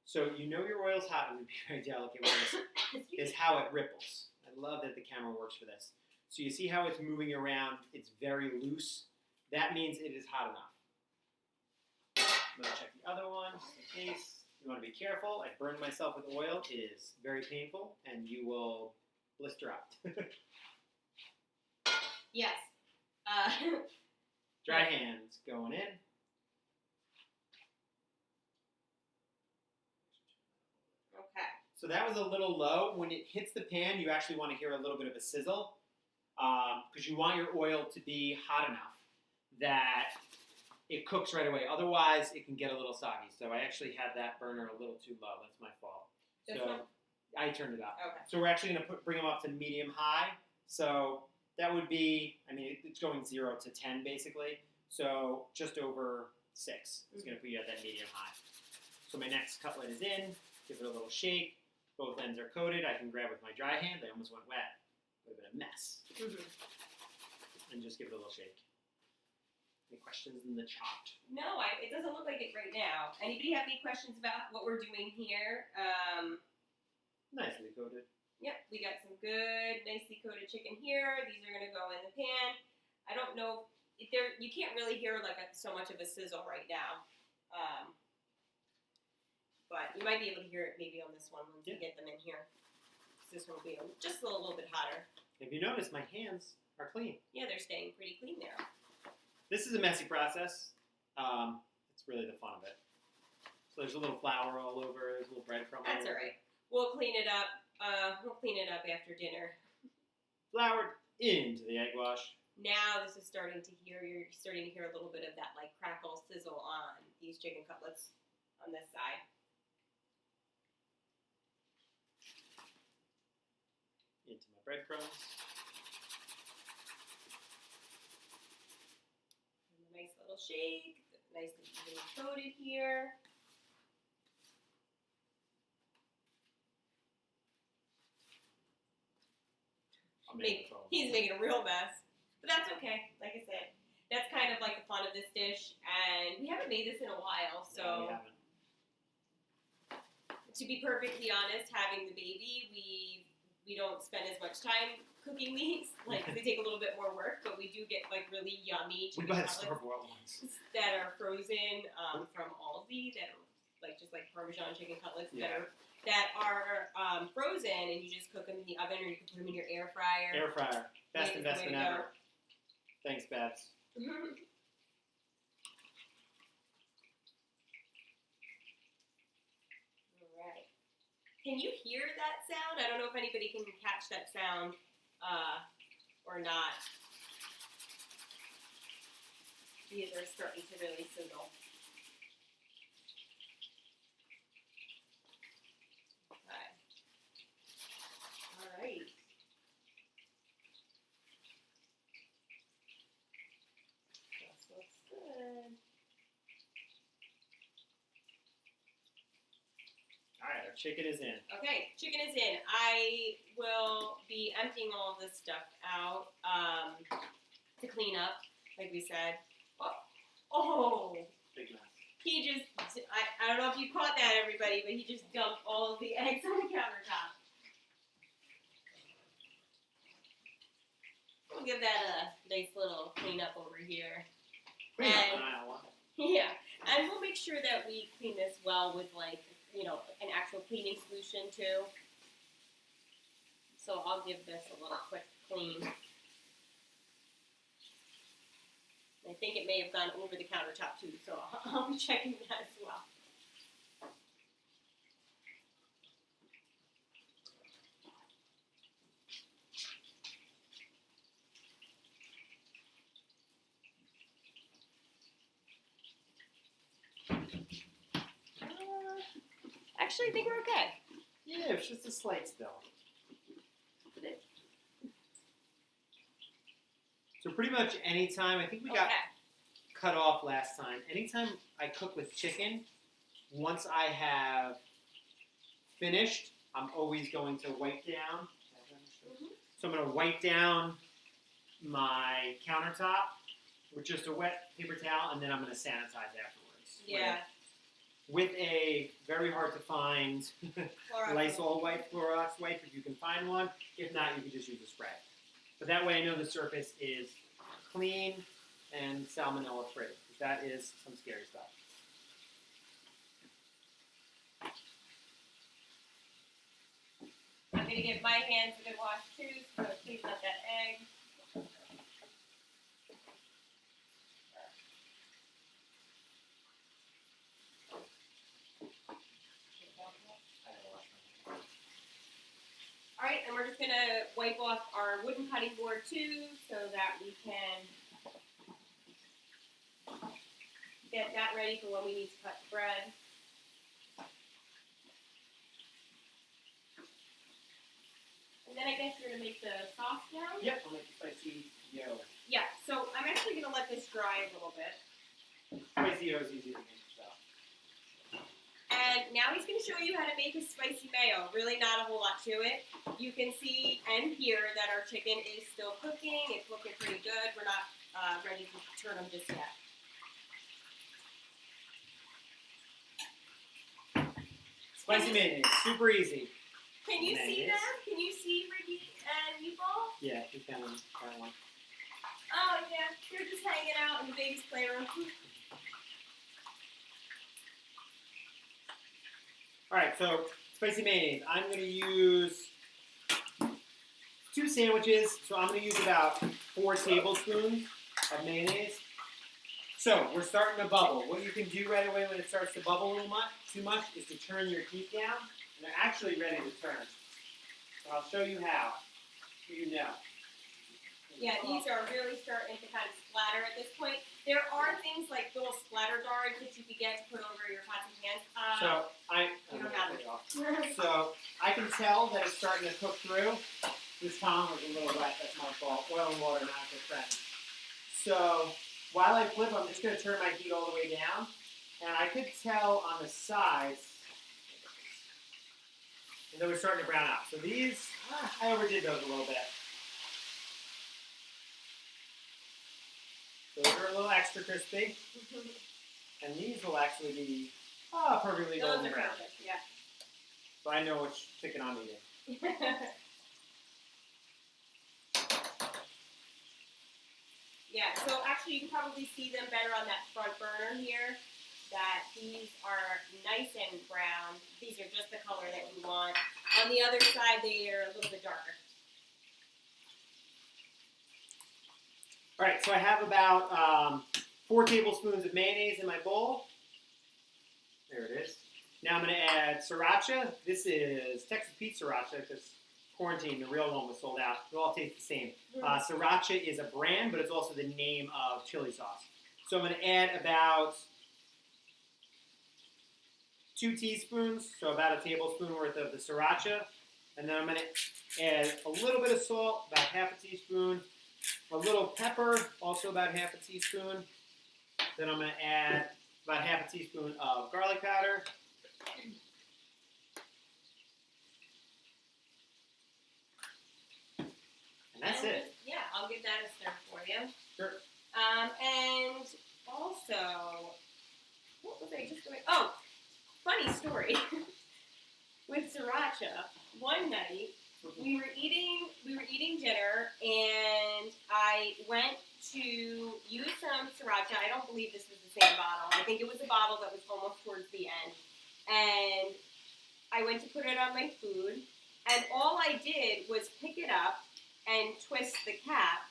So you know your oil's hot, and be very delicate with this, is how it ripples. I love that the camera works for this. So you see how it's moving around, it's very loose. That means it is hot enough. I'm going to check the other one, just in case. You want to be careful. I burned myself with oil. It is very painful, and you will blister up. Yes. Dry hands going in. Okay. So that was a little low. When it hits the pan, you actually want to hear a little bit of a sizzle because you want your oil to be hot enough that it cooks right away. Otherwise, it can get a little soggy. So I actually had that burner a little too low. That's my fault. This So one? I turned it up. Okay. So we're actually going to bring them up to medium high. So that would be, I mean, it's going 0 to 10 basically. So just over 6 is going to put you at that medium high. So my next cutlet is in. Give it a little shake. Both ends are coated. I can grab with my dry hand. They almost went wet. Would have been a mess. And just give it a little shake. Any questions in the chat? No, it doesn't look like it right now. Anybody have any questions about what we're doing here? Nicely coated. Yep, we got some good, nicely coated chicken here. These are going to go in the pan. I don't know if you can't really hear like so much of a sizzle right now. But you might be able to hear it maybe on this one once you get them in here. This one will be just a little bit hotter. If you notice, my hands are clean. Yeah, they're staying pretty clean there. This is a messy process. It's really the fun of it. So there's a little flour all over. There's a little breadcrumb. That's all right. We'll clean it up. We'll clean it up after dinner. Flour into the egg wash. Now this is starting to hear. You're starting to hear a little bit of that like crackle sizzle on these chicken cutlets on this side. Into my breadcrumbs. And a nice little shake. Nicely evenly coated here. He's making a real mess. But that's okay. Like I said, that's kind of like the fun of this dish. And we haven't made this in a while, so No, we haven't. To be perfectly honest, having the baby, we we don't spend as much time cooking these, like 'cause they take a little bit more work, but we do get like really yummy We chicken buy the cutlets store-bought ones. that are frozen from Aldi that are like just like Parmesan chicken cutlets that are frozen, and you just cook them in the oven, or you can put them in your air fryer. Air fryer, best Way to investment go. ever. Thanks, Babs. Alright. Can you hear that sound? I don't know if anybody can catch that sound or not. These are starting to really sizzle. Okay. Alright. This looks good. Alright, our chicken is in. Okay, chicken is in. I will be emptying all of this stuff out to clean up, like we said. Oh, Big mess. he just, I don't know if you caught that, everybody, but he just dumped all of the eggs on the countertop. We'll give that a nice little cleanup over here. Clean up And- on aisle 1. Yeah, and we'll make sure that we clean this well with like, you know, an actual cleaning solution too. So I'll give this a little quick clean. I think it may have gone over the countertop too, so I'll be checking that as well. Actually, I think we're okay. Yeah, it's just a slight spill. So pretty much anytime, I think we got cut off last time. Anytime I cook with chicken, once I have finished, I'm always going to wipe down. So I'm going to wipe down my countertop with just a wet paper towel, and then I'm going to sanitize afterwards. Yeah. With a very hard to find Lysol wipe, Clorox wipe, if you can find one. If not, you can just use a spray. But that way I know the surface is clean and salmonella free. That is some scary stuff. I'm going to give my hands a good wash too, so clean up that egg. Alright, and we're just going to wipe off our wooden cutting board too, so that we can get that ready for when we need to cut the bread. And then I guess you're going to make the sauce now? Yep, I'll make the spicy yo. Yeah, so I'm actually going to let this dry a little bit. Spicy yo is easy to make. And now he's going to show you how to make a spicy mayo. Really not a whole lot to it. You can see and hear that our chicken is still cooking. It's looking pretty good. We're not ready to turn them just yet. Spicy mayonnaise, super easy. Can you see Mayonnaise. them? Can you see Ricky and Meatball? Yeah, you can try one. Oh, yeah. They're just hanging out in the baby's playroom. Alright, so spicy mayonnaise. I'm going to use 2 sandwiches, so I'm going to use about 4 tablespoons of mayonnaise. So, we're starting to bubble. What you can do right away when it starts to bubble a little too much is to turn your heat down, and they're actually ready to turn. So I'll show you how, so you know. Yeah, these are really starting to kind of splatter at this point. There are things like little splatter guards that you could get to put over your pots and pans. So you don't have it. So I can tell that it's starting to cook through. This Tom was a little wet. That's my fault. Oil and water, not a good friend. So while I flip, I'm just going to turn my heat all the way down, and I could tell on the sides that we're starting to brown out. So these, I overdid those a little bit. Those are a little extra crispy, and these will actually be perfectly Those golden are brown. perfect, yeah. So I know which chicken I'm eating. Yeah, so actually you can probably see them better on that front burner here, that these are nice and brown. These are just the color that you want. On the other side, they are a little bit darker. All right, so I have about 4 tablespoons of mayonnaise in my bowl. There it is. Now I'm going to add sriracha. This is Texas Pete sriracha because quarantine, the real one was sold out. They all taste the same. Sriracha is a brand, but it's also the name of chili sauce. So I'm going to add about 2 teaspoons, so about a tablespoon worth of the sriracha. And then I'm going to add a little bit of salt, about half a teaspoon. A little pepper, also about half a teaspoon. Then I'm going to add about half a teaspoon of garlic powder. And that's it. Yeah, I'll give that a stir for you. Sure. And also, what was I just doing? Oh, funny story. With sriracha, one night we were eating dinner, and I went to use some sriracha. I don't believe this was the same bottle. I think it was a bottle that was almost towards the end. And I went to put it on my food, and all I did was pick it up and twist the cap,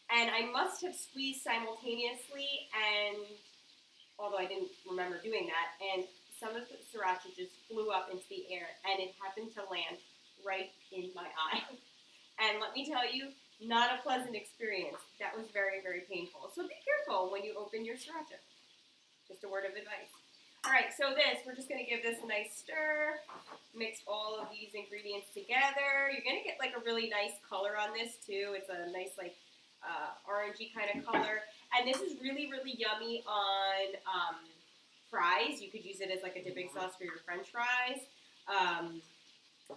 and I must have squeezed simultaneously, and although I didn't remember doing that, and some of the sriracha just flew up into the air, and it happened to land right in my eye. And let me tell you, not a pleasant experience. That was very, very painful. So be careful when you open your sriracha. Just a word of advice. All right, so we're just going to give this a nice stir. Mix all of these ingredients together. You're going to get like a really nice color on this too. It's a nice like orangey kind of color. And this is really, really yummy on fries. You could use it as like a dipping sauce for your French fries.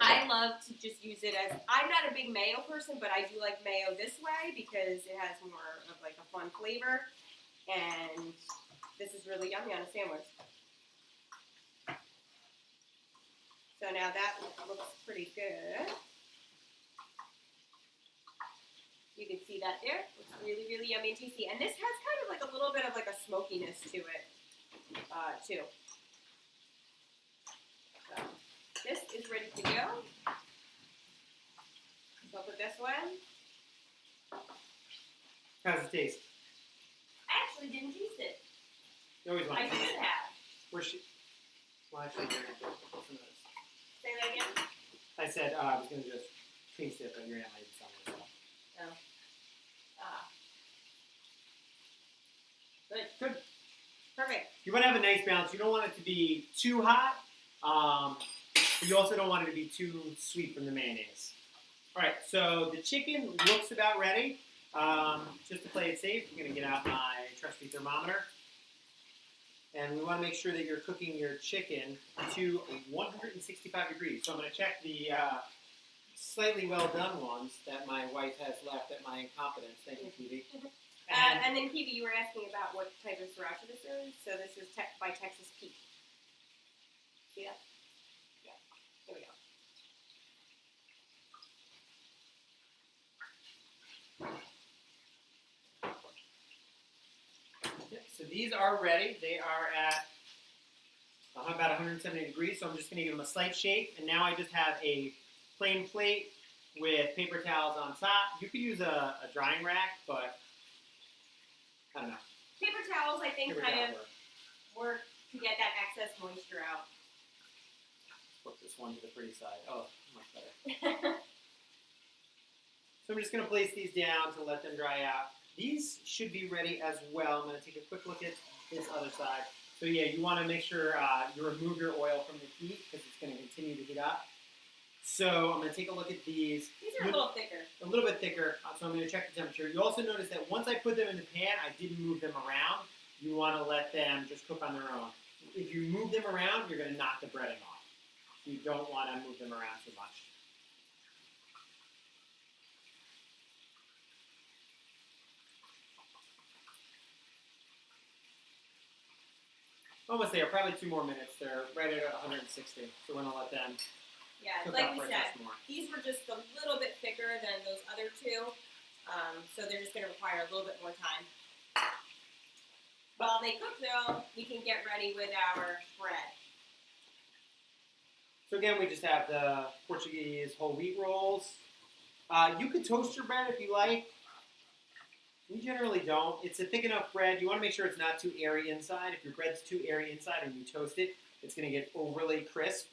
I love to just use it as, I'm not a big mayo person, but I do like mayo this way because it has more of like a fun flavor. And this is really yummy on a sandwich. So now that looks pretty good. You can see that there. Looks really, really yummy and tasty. And this has kind of like a little bit of like a smokiness to it, too. So this is ready to go. So I'll put this one. How's it taste? I actually didn't taste it. You always want I to. should have. Where's she? Well, actually, here, listen to this. Say that again? I said I was going to just taste it, but you're not even selling it. Oh. Ah. Good. Good. Perfect. You want to have a nice balance. You don't want it to be too hot, but you also don't want it to be too sweet from the mayonnaise. All right, so the chicken looks about ready. Just to play it safe, I'm going to get out my trusty thermometer. And we want to make sure that you're cooking your chicken to 165 degrees. So I'm going to check the slightly well done ones that my wife has left at my incompetence. Thank you, Phoebe. And then, Phoebe, you were asking about what type of sriracha this is. So this is by Texas Pete. See that? Yeah. Here we go. Yep, so these are ready. They are at about 170 degrees. So I'm just going to give them a slight shake. And now I just have a plain plate with paper towels on top. You could use a drying rack, but I don't know. Paper towels, I think, Paper kind towels of work to get that excess moisture out. Flip this one to the pretty side. Oh, much better. So I'm just going to place these down to let them dry out. These should be ready as well. I'm going to take a quick look at this other side. So yeah, you want to make sure you remove your oil from the heat because it's going to continue to heat up. So I'm going to take a look at these. These are a little thicker. A little bit thicker, so I'm going to check the temperature. You also notice that once I put them in the pan, I didn't move them around. You want to let them just cook on their own. If you move them around, you're going to knock the breading off. You don't want to move them around too much. Almost there, probably 2 more minutes. They're right at 160, so we're going to let them Yeah, cook like up we for said, just more. these were just a little bit thicker than those other two. So they're just going to require a little bit more time. While they cook, though, we can get ready with our bread. So again, we just have the Portuguese whole wheat rolls. You could toast your bread if you like. We generally don't. It's a thick enough bread. You want to make sure it's not too airy inside. If your bread's too airy inside and you toast it, it's going to get overly crisp.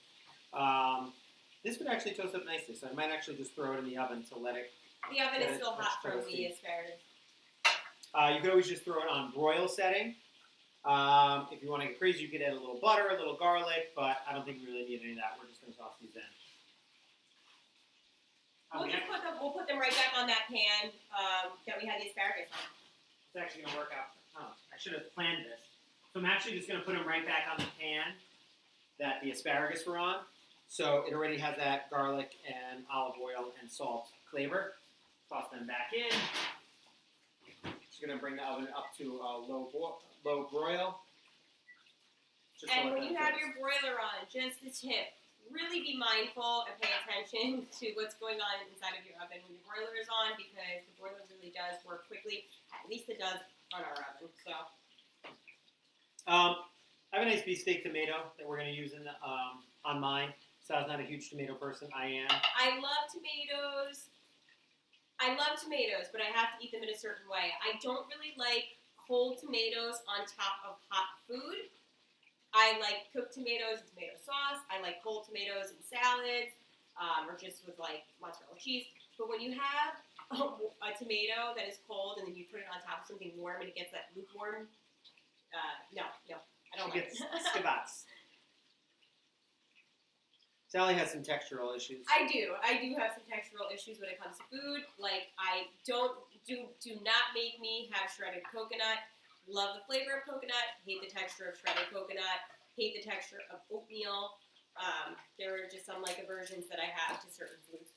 This would actually toast up nicely, so I might actually just throw it in the oven to let it. The oven is still hot for the asparagus. You could always just throw it on broil setting. If you want to get crazy, you could add a little butter, a little garlic, but I don't think we really need any of that. We're just going to toss these in. We'll put them right back on that pan that we had the asparagus on. It's actually going to work out. Oh, I should have planned this. So I'm actually just going to put them right back on the pan that the asparagus were on. So it already has that garlic and olive oil and salt flavor. Toss them back in. Just going to bring the oven up to a low broil. And when you have your broiler on, just a tip. Really be mindful and pay attention to what's going on inside of your oven when your broiler is on, because the broiler really does work quickly. At least it does on our oven. So, I have a nice beefsteak tomato that we're going to use in the, on mine. Sal's not a huge tomato person. I am. I love tomatoes. But I have to eat them in a certain way. I don't really like cold tomatoes on top of hot food. I like cooked tomatoes and tomato sauce. I like cold tomatoes and salads, or just with like mozzarella cheese. But when you have a tomato that is cold and then you put it on top of something warm and it gets that lukewarm, no, I don't like it. Skibats. Sally has some textural issues. I do have some textural issues when it comes to food. Like, do not make me have shredded coconut. Love the flavor of coconut, hate the texture of shredded coconut, hate the texture of oatmeal. There are just some like aversions that I have to certain foods.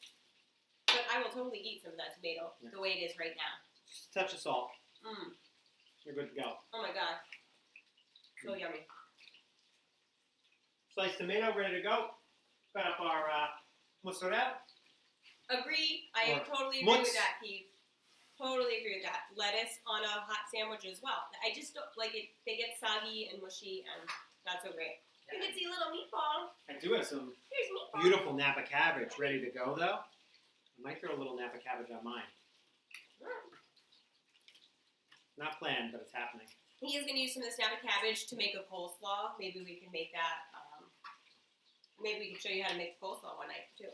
But I will totally eat some of that tomato the way it is right now. Just a touch of salt. You're good to go. Oh my god. So yummy. Sliced tomato, ready to go. Cut up our mozzarella. Agree. I totally agree with that, Keith. Totally agree with that. Lettuce on a hot sandwich as well. I just don't like it. They get soggy and mushy, and not so great. You can see a little meatball. I do have some beautiful Napa cabbage ready to go, though. I might throw a little Napa cabbage on mine. Not planned, but it's happening. He is going to use some of this Napa cabbage to make a coleslaw. Maybe we can make that. Maybe we can show you how to make coleslaw one night, too.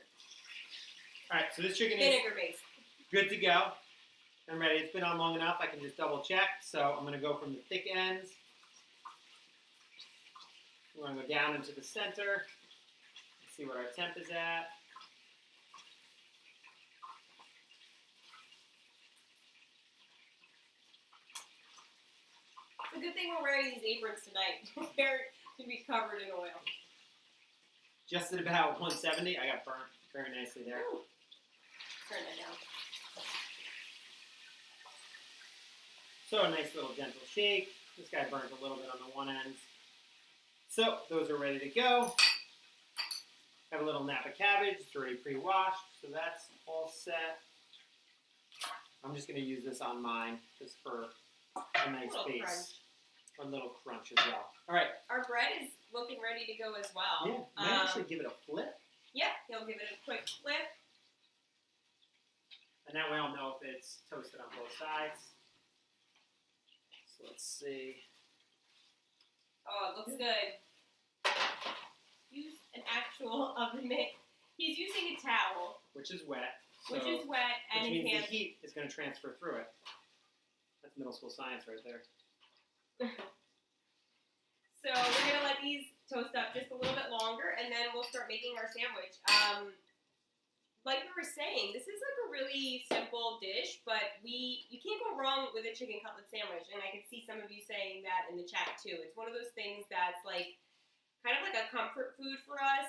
All right, so this chicken is vinegar-based. Good to go. I'm ready. It's been on long enough. I can just double check. So I'm going to go from the thick ends. We're going to go down into the center. Let's see what our temp is at. It's a good thing we're wearing these aprons tonight. They're to be covered in oil. Just at about 170. I got burnt very nicely there. Ooh. Turn that down. So a nice little gentle shake. This guy burnt a little bit on the one end. So those are ready to go. Have a little Napa cabbage. It's already pre-washed, so that's all set. I'm just going to use this on mine just for a nice base. A little crunch as well. All right. Our bread is looking ready to go as well. Yeah, might actually give it a flip. Yeah, he'll give it a quick flip. And that way I'll know if it's toasted on both sides. So let's see. Oh, it looks good. Use an actual oven mitt. He's using a towel. Which is wet. Which is wet, and which his means hands. the heat is going to transfer through it. That's middle school science right there. So we're going to let these toast up just a little bit longer, and then we'll start making our sandwich. Like we were saying, this is like a really simple dish, but you can't go wrong with a chicken cutlet sandwich, and I can see some of you saying that in the chat too. It's one of those things that's like kind of like a comfort food for us.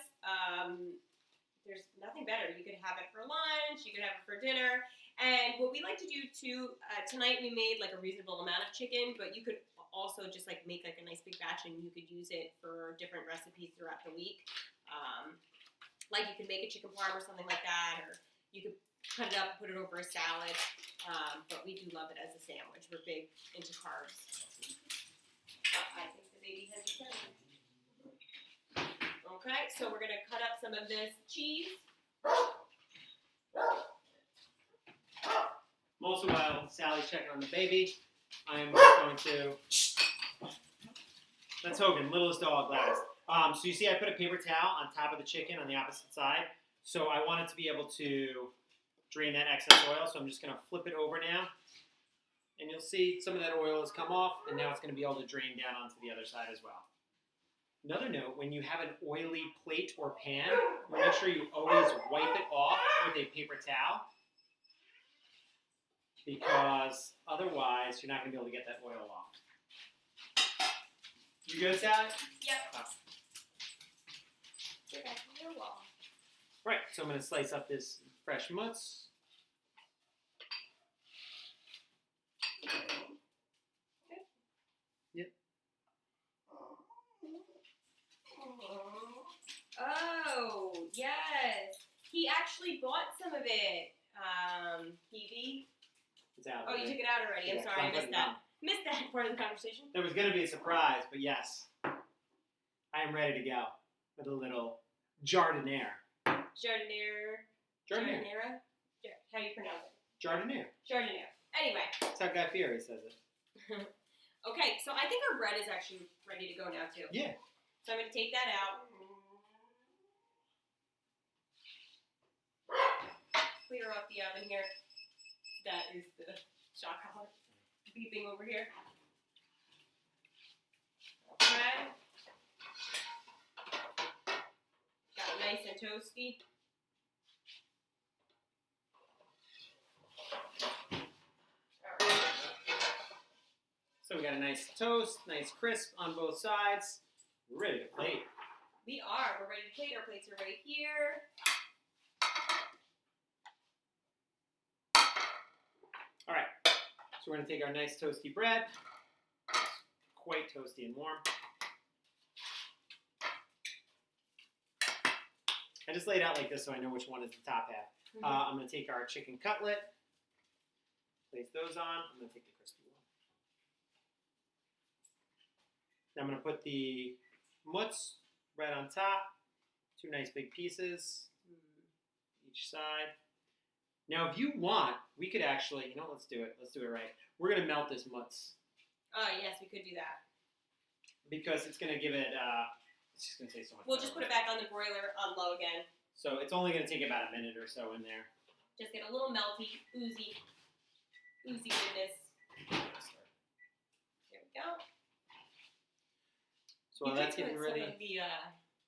There's nothing better. You could have it for lunch, you could have it for dinner, and what we like to do too, tonight we made like a reasonable amount of chicken, but you could also just like make like a nice big batch, and you could use it for different recipes throughout the week. Like you could make a chicken parm or something like that, or you could cut it up, put it over a salad. But we do love it as a sandwich. We're big into carbs. I think the baby has a sandwich. Okay, so we're gonna cut up some of this cheese. Also, while Sally's checking on the baby, I'm going to. That's Hogan, littlest dog, Gladys. So you see, I put a paper towel on top of the chicken on the opposite side. So I want it to be able to drain that excess oil. So I'm just going to flip it over now, and you'll see some of that oil has come off, and now it's going to be able to drain down onto the other side as well. Another note: when you have an oily plate or pan, make sure you always wipe it off with a paper towel, because otherwise you're not going to be able to get that oil off. You good, Sally? Yep. Oh. Get back to your wall. Right, so I'm going to slice up this fresh mutts. Okay. Yep. Oh, yes. He actually bought some of it. Phoebe. It's out. Oh, you took it out already. I'm Yeah, sorry, I I'm missed putting it that. on. Missed that part of the conversation. There was going to be a surprise, but yes, I am ready to go with a little jardiniere. Jardiniere. Jardiniere. Jardiniera? How do you pronounce it? Jardiniere. Jardiniere. Anyway. That's how Guy Fieri says it. Okay, so I think our bread is actually ready to go now, too. Yeah. So I'm going to take that out. Clear up the oven here. That is the shock collar beeping over here. Okay. Got it nice and toasty. Alright. So we got a nice toast, nice crisp on both sides. We're ready to plate. We are. We're ready to plate. Our plates are right here. All right. So we're going to take our nice toasty bread. Quite toasty and warm. I just laid it out like this so I know which one is the top half. I'm going to take our chicken cutlet. Place those on. I'm going to take the crispy one. Now I'm going to put the mutts right on top. 2 nice big pieces each side. Now, if you want, we could actually, let's do it. Let's do it right. We're going to melt this mutts. Oh, yes, we could do that. Because it's going to give it, it's just going to taste so much We'll better. just put it back on the broiler on low again. So it's only going to take about a minute or so in there. Just get a little melty, oozy goodness. There we go. So while that's getting ready. Some of the,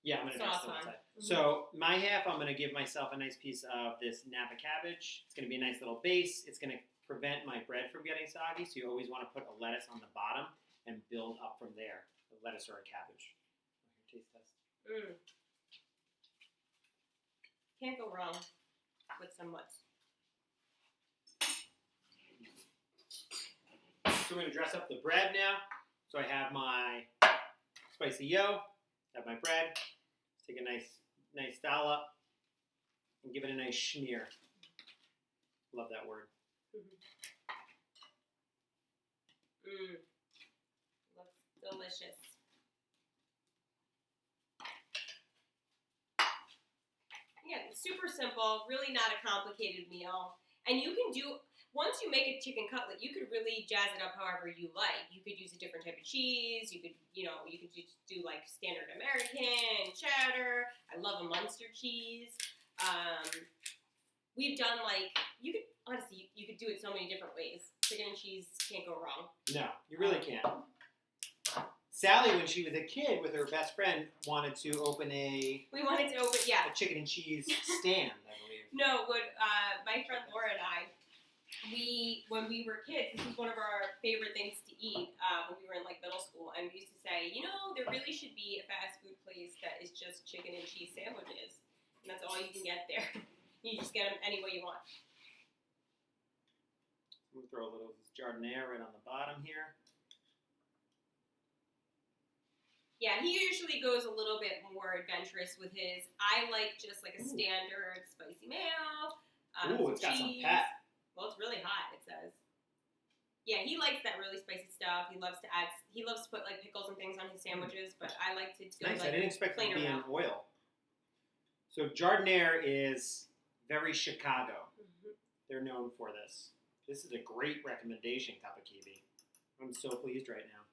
Yeah, I'm going to dress sauce it on. inside. So my half, I'm going to give myself a nice piece of this Napa cabbage. It's going to be a nice little base. It's going to prevent my bread from getting soggy, so you always want to put a lettuce on the bottom and build up from there. A lettuce or a cabbage. Taste test. Can't go wrong with some mutts. So we're going to dress up the bread now. So I have my spicy yo, have my bread. Let's take a nice dollop and give it a nice schmear. Love that word. Looks delicious. Yeah, super simple, really not a complicated meal. And you can do, once you make a chicken cutlet, you could really jazz it up however you like. You could use a different type of cheese. You could, you could just do like standard American, cheddar. I love a Munster cheese. We've done you could, honestly, you could do it so many different ways. Chicken and cheese can't go wrong. No, you really can't. Sally, when she was a kid with her best friend, wanted to open a chicken and cheese stand, I believe. No, my friend Laura and I, when we were kids, this was one of our favorite things to eat when we were in middle school, and we used to say, there really should be a fast food place that is just chicken and cheese sandwiches, and that's all you can get there. You just get them any way you want. We'll throw a little jardiniere right on the bottom here. Yeah, he usually goes a little bit more adventurous with his. I like just a standard spicy mayo. Ooh, it's got some cheese. pep. Well, it's really hot, it says. Yeah, he likes that really spicy stuff. He loves to put like pickles and things on his sandwiches, but I like to go Nice. like I didn't expect it to plain be in around. oil. So Jardiniere is very Chicago. Mm-hmm. They're known for this. This is a great recommendation, Kapakibi. I'm so pleased right now.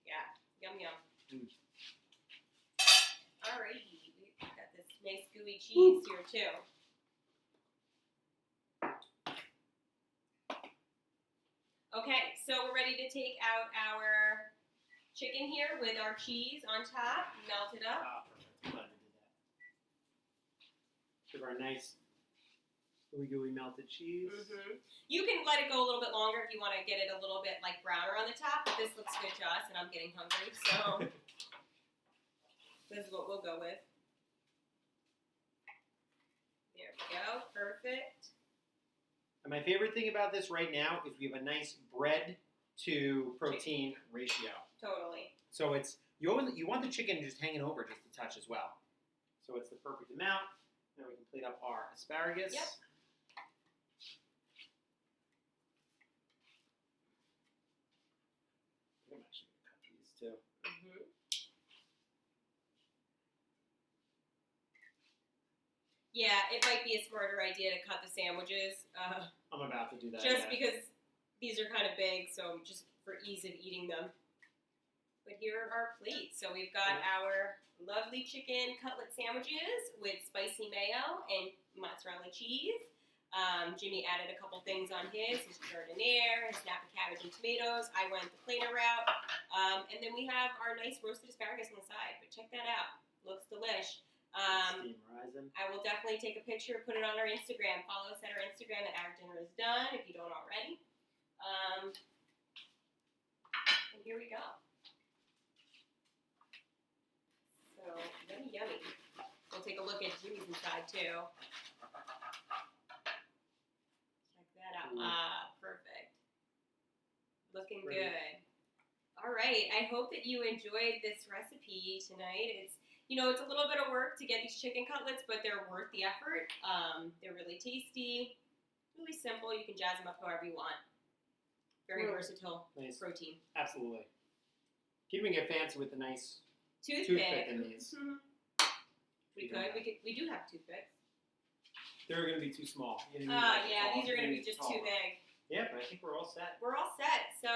Yeah, yum yum. Mm. Alrighty, we've got this nice gooey cheese here too. Okay, so we're ready to take out our chicken here with our cheese on top, melt it up. Ah, perfect. I'm glad we did that. Give our nice gooey melted cheese. Mm-hmm. You can let it go a little bit longer if you want to get it a little bit like browner on the top, but this looks good to us and I'm getting hungry, so this is what we'll go with. There we go, perfect. And my favorite thing about this right now is we have a nice bread to protein ratio. Totally. So it's you want the chicken just hanging over just a touch as well. So it's the perfect amount. Now we can plate up our asparagus. Yep. I'm actually going to cut these too. Mm-hmm. Yeah, it might be a smarter idea to cut the sandwiches. I'm about to do that. Just because these are kind of big, so just for ease of eating them. But here are our plates. So we've got our lovely chicken cutlet sandwiches with spicy mayo and mozzarella cheese. Jimmy added a couple things on his jardiniere, his snap of cabbage and tomatoes. I went the plainer route. And then we have our nice roasted asparagus on the side. But check that out. Looks delish. Steam rising. I will definitely take a picture, put it on our Instagram. Follow us at our Instagram at OurDinnerisDunn if you don't already. And here we go. So, yummy, yummy. We'll take a look at Jimmy's inside too. Check that out. Ah, perfect. Looking good. All right. I hope that you enjoyed this recipe tonight. It's a little bit of work to get these chicken cutlets, but they're worth the effort. They're really tasty, really simple. You can jazz them up however you want. Very versatile protein. Absolutely. Can even get fancy with the nice Toothpick in these. Mm-hmm. We do have toothpicks. They're going to be too small. These are going to be just too big. Yeah, but I think we're all set. We're all set. So,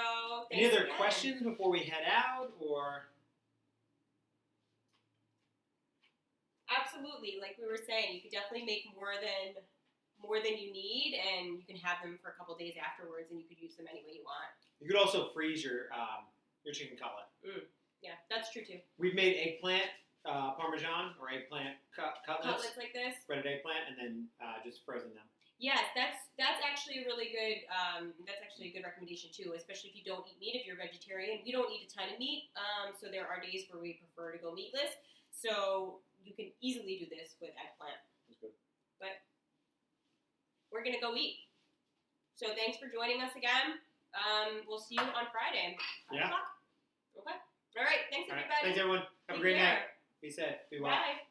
any other questions before we head out, or? Absolutely. Like we were saying, you could definitely make more than you need, and you can have them for a couple days afterwards, and you could use them any way you want. You could also freeze your chicken cutlet. Yeah, that's true too. We've made eggplant parmesan or eggplant cutlets like this. Breaded eggplant, and then just frozen them. Yes, that's actually a really good. That's actually a good recommendation too, especially if you don't eat meat. If you're a vegetarian, we don't eat a ton of meat, so there are days where we prefer to go meatless. So you can easily do this with eggplant. That's good. But we're gonna go eat. So thanks for joining us again. We'll see you on Friday. Yeah. Okay. All right. Thanks, everybody. Thanks, everyone. Have a great night. Be safe. Be well. Bye.